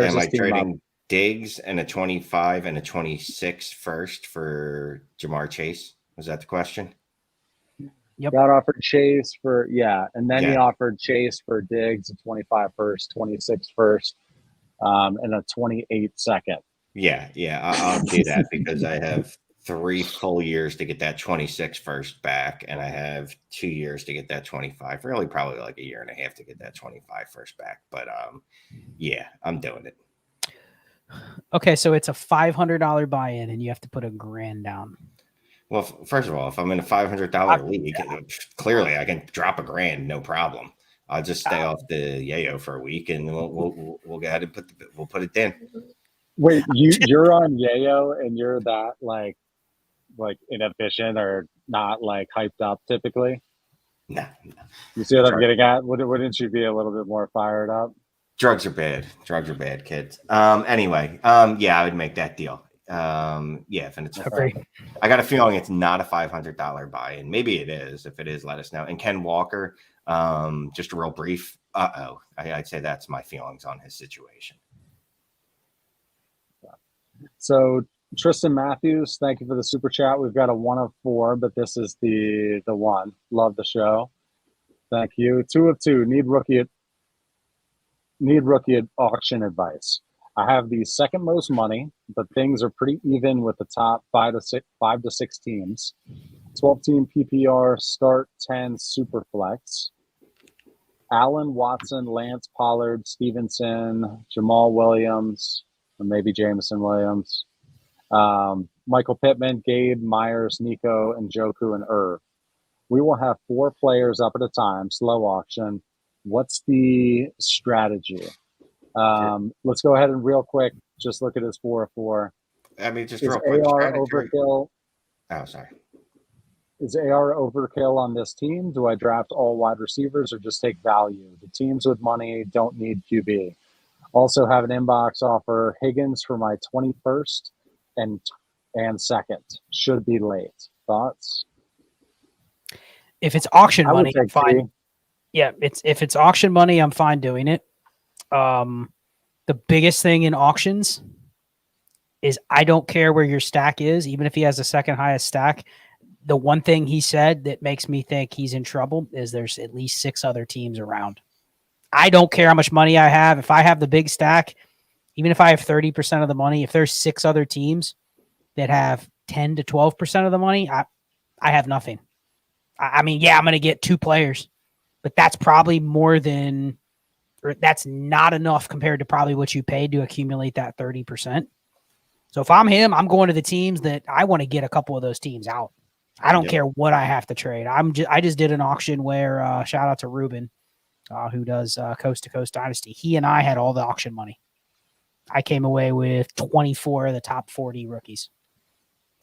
Am I trading Diggs and a 25 and a 26 first for Jamar Chase? Was that the question? Yep. Got offered Chase for, and then he offered Chase for Diggs, a 25 first, 26 first, and a 28 second. Yeah, I'll do that because I have 3 full years to get that 26 first back, and I have 2 years to get that 25. Really, probably like a year and a half to get that 25 first back. But I'm doing it. Okay, so it's a $500 buy-in, and you have to put $1,000 down. Well, first of all, if I'm in a $500 league, clearly I can drop $1,000, no problem. I'll just stay off the yayo for a week, and we'll go ahead and put it in. Wait, you're on Yayo and you're that like inefficient or not like hyped up typically? No. You see what I'm getting at? Wouldn't you be a little bit more fired up? Drugs are bad. Drugs are bad, kids. Anyway, yeah, I would make that deal. Yeah, and it's Agree. I got a feeling it's not a $500 buy-in. Maybe it is. If it is, let us know. And Ken Walker, just a real brief. I'd say that's my feelings on his situation. So Tristan Matthews, thank you for the super chat. We've got a 1 of 4, but this is the one. Love the show. Thank you. 2 of 2. Need rookie auction advice. I have the second most money, but things are pretty even with the top 5 to 6 teams. 12-team PPR, start 10 super flex. Allen, Watson, Lance, Pollard, Stevenson, Jamal Williams, or maybe Jameson Williams, Michael Pittman, Gabe, Myers, Nico, and Njoku and Irv. We will have 4 players up at a time, slow auction. What's the strategy? Let's go ahead and real quick just look at his 4 of 4. I mean, just Is real quick. AR overkill? Oh, sorry. Is AR overkill on this team? Do I draft all wide receivers or just take value? The teams with money don't need QB. Also have an inbox offer. Higgins for my 21st and second. Should be late. Thoughts? If it's auction I would money, I'm take fine. T. Yeah, if it's auction money, I'm fine doing it. The biggest thing in auctions is I don't care where your stack is, even if he has the second highest stack. The one thing he said that makes me think he's in trouble is there's at least 6 other teams around. I don't care how much money I have. If I have the big stack, even if I have 30% of the money, if there's 6 other teams that have 10 to 12% of the money, I have nothing. I mean, yeah, I'm going to get 2 players, but that's probably more than, or that's not enough compared to probably what you paid to accumulate that 30%. So if I'm him, I'm going to the teams that I want to get a couple of those teams out. I don't care what I have to trade. I just did an auction where shout out to Ruben, who does Coast to Coast Dynasty. He and I had all the auction money. I came away with 24 of the top 40 rookies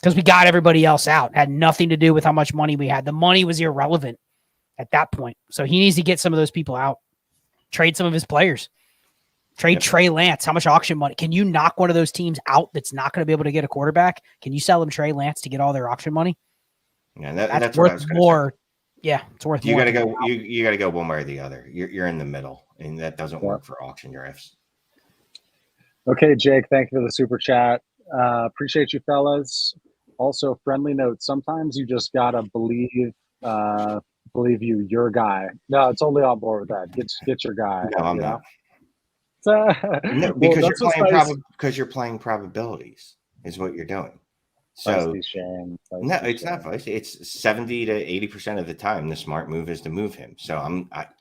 because we got everybody else out. It had nothing to do with how much money we had. The money was irrelevant at that point. So he needs to get some of those people out. Trade some of his players. Trade Trey Lance. How much auction money? Can you knock one of those teams out that's not going to be able to get a quarterback? Can you sell them Trey Lance to get all their auction money? Yeah, that's worth more. Yeah, it's worth more. You gotta go one way or the other. You're in the middle, and that doesn't work for auction drafts. Okay, Jake, thank you for the super chat. Appreciate you, fellas. Also, friendly note, sometimes you just gotta believe your guy. No, it's totally on board with that. Get your guy. No, I'm not. No, because you're playing probabilities is what you're doing. So no, it's not feisty. It's 70 to 80% of the time the smart move is to move him. So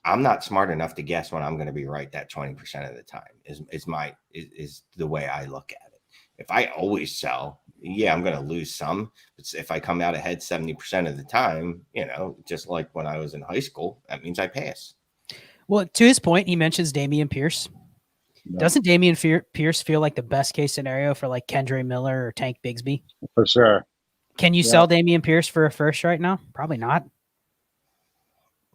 I'm not smart enough to guess when I'm going to be right that 20% of the time is the way I look at it. If I always sell, yeah, I'm going to lose some. But if I come out ahead 70% of the time, just like when I was in high school, that means I pass. Well, to his point, he mentions Dameon Pierce. No. Doesn't Dameon Pierce feel like the best case scenario for like Kendre Miller or Tank Bigsby? For sure. Can you sell Dameon Pierce for a first right now? Probably not.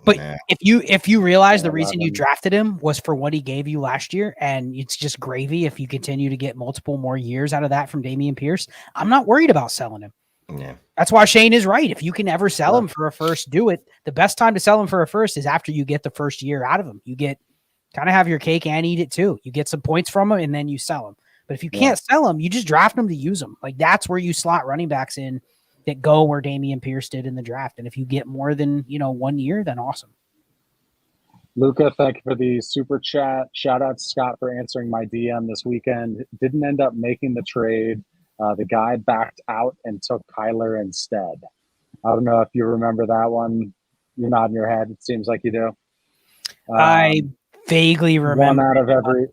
But if you realize the reason you drafted him was for what he gave you last year, and it's just gravy if you continue to get multiple more years out of that from Dameon Pierce, I'm not worried about selling him. Yeah. That's why Shane is right. If you can ever sell him for a first, do it. The best time to sell him for a first is after you get the first year out of him. You get kind of have your cake and eat it too. You get some points from him and then you sell him. But if you can't sell him, you just draft them to use them. Like that's where you slot running backs in that go where Dameon Pierce did in the draft. And if you get more than 1 year, then awesome. Luca, thank you for the super chat. Shout out to Scott for answering my DM this weekend. Didn't end up making the trade. The guy backed out and took Kyler instead. I don't know if you remember that one. You're nodding your head. It seems like you do. I vaguely remember.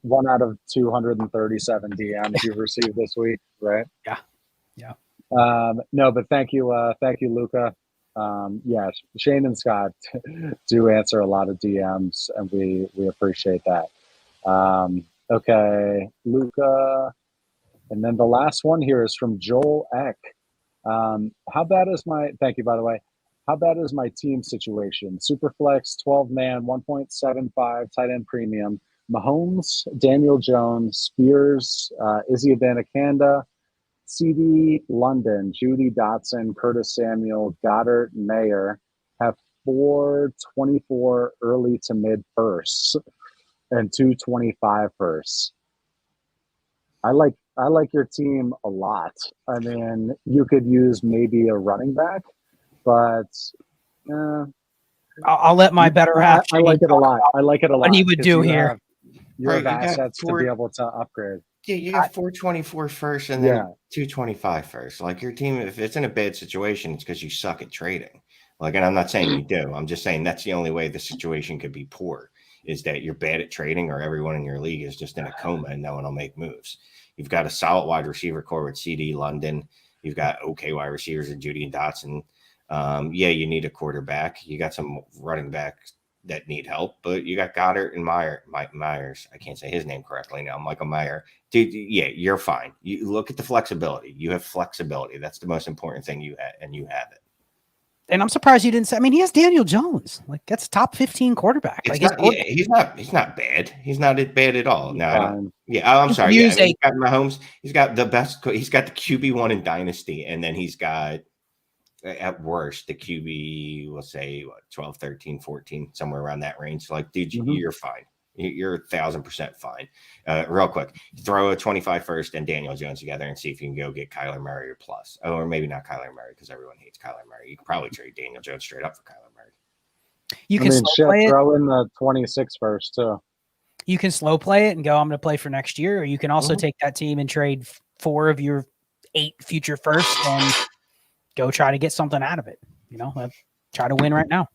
One out of 237 DMs you've received this week, right? Yeah. No, but thank you, Luca. Yeah, Shane and Scott do answer a lot of DMs, and we appreciate that. Okay, Luca, and then the last one here is from Joel Eck. How bad is my? Thank you, by the way. How bad is my team situation? Superflex, 12-man, 1.75 tight end premium. Mahomes, Daniel Jones, Spears, Izzy Abanikanda, CD, London, Judy Dotson, Curtis Samuel, Goddard, Mayer have 424 early to mid firsts and 225 firsts. I like your team a lot. I mean, you could use maybe a running back, but I'll let my better half. I like it a lot. I like it a lot. What he would do here. You have assets to be able to upgrade. Yeah, you got 424 first and then 225 first. Like your team, if it's in a bad situation, it's because you suck at trading. Like, and I'm not saying you do. I'm just saying that's the only way the situation could be poor is that you're bad at trading or everyone in your league is just in a coma and no one will make moves. You've got a solid wide receiver core with CD, London. You've got okay wide receivers in Judy and Dotson. Yeah, you need a quarterback. You got some running backs that need help, but you got Goddard and Mike Myers. I can't say his name correctly now. Michael Meyer. Dude, yeah, you're fine. You look at the flexibility. You have flexibility. That's the most important thing you have, and you have it. And I'm surprised you didn't say. I mean, he has Daniel Jones. Like that's top 15 quarterback. Like he's not bad. He's not bad at all. No, I'm sorry. He's got Mahomes. He's got the best. He's got the QB1 in Dynasty, and then he's got at worst the QB. We'll say 12, 13, 14, somewhere around that range. So like, dude, you're fine. You're 1,000% fine. Real quick, throw a 25 first and Daniel Jones together and see if you can go get Kyler Murray or plus. Oh, or maybe not Kyler Murray because everyone hates Kyler Murray. You can probably trade Daniel Jones straight up for Kyler Murray. You can throw in the 26 first too. You can slow play it and go, I'm going to play for next year. Or you can also take that team and trade 4 of your 8 future firsts and go try to get something out of it. You know, try to win right now.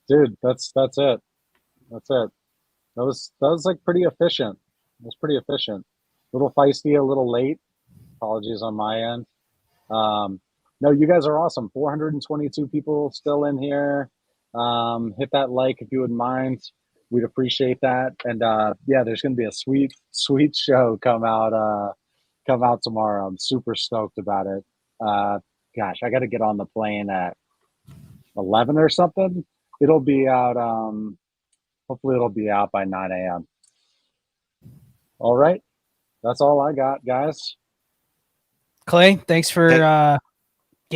Dude, that's it. That's it. That was like pretty efficient. It was pretty efficient. A little feisty, a little late. Apologies on my end. No, you guys are awesome. 422 people still in here. Hit that like if you wouldn't mind. We'd appreciate that. And yeah, there's going to be a sweet show come out tomorrow. I'm super stoked about it. Gosh, I got to get on the plane at 11 or something. It'll be out. Hopefully it'll be out by 9 a.m. All right. That's all I got, guys. Clay, thanks for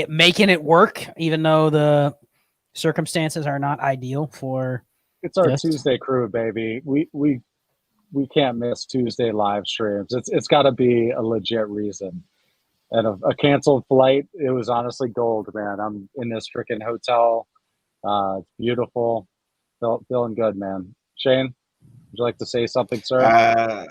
making it work, even though the circumstances are not ideal for it's our Tuesday crew, baby. We can't miss Tuesday live streams. It's got to be a legit reason. And a canceled flight, it was honestly gold, man. I'm in this freaking hotel. It's beautiful. Feeling good, man. Shane, would you like to say something, sir? I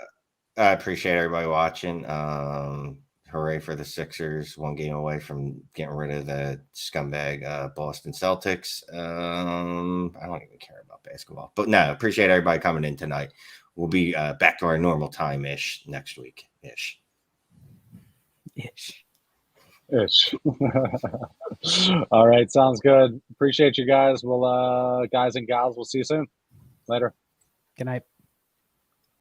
appreciate everybody watching. Hooray for the Sixers. 1 game away from getting rid of the scumbag Boston Celtics. I don't even care about basketball. But no, appreciate everybody coming in tonight. We'll be back to our normal time-ish next week. Ish. All right, sounds good. Appreciate you guys. We'll guys and gals, we'll see you soon. Later. Good night.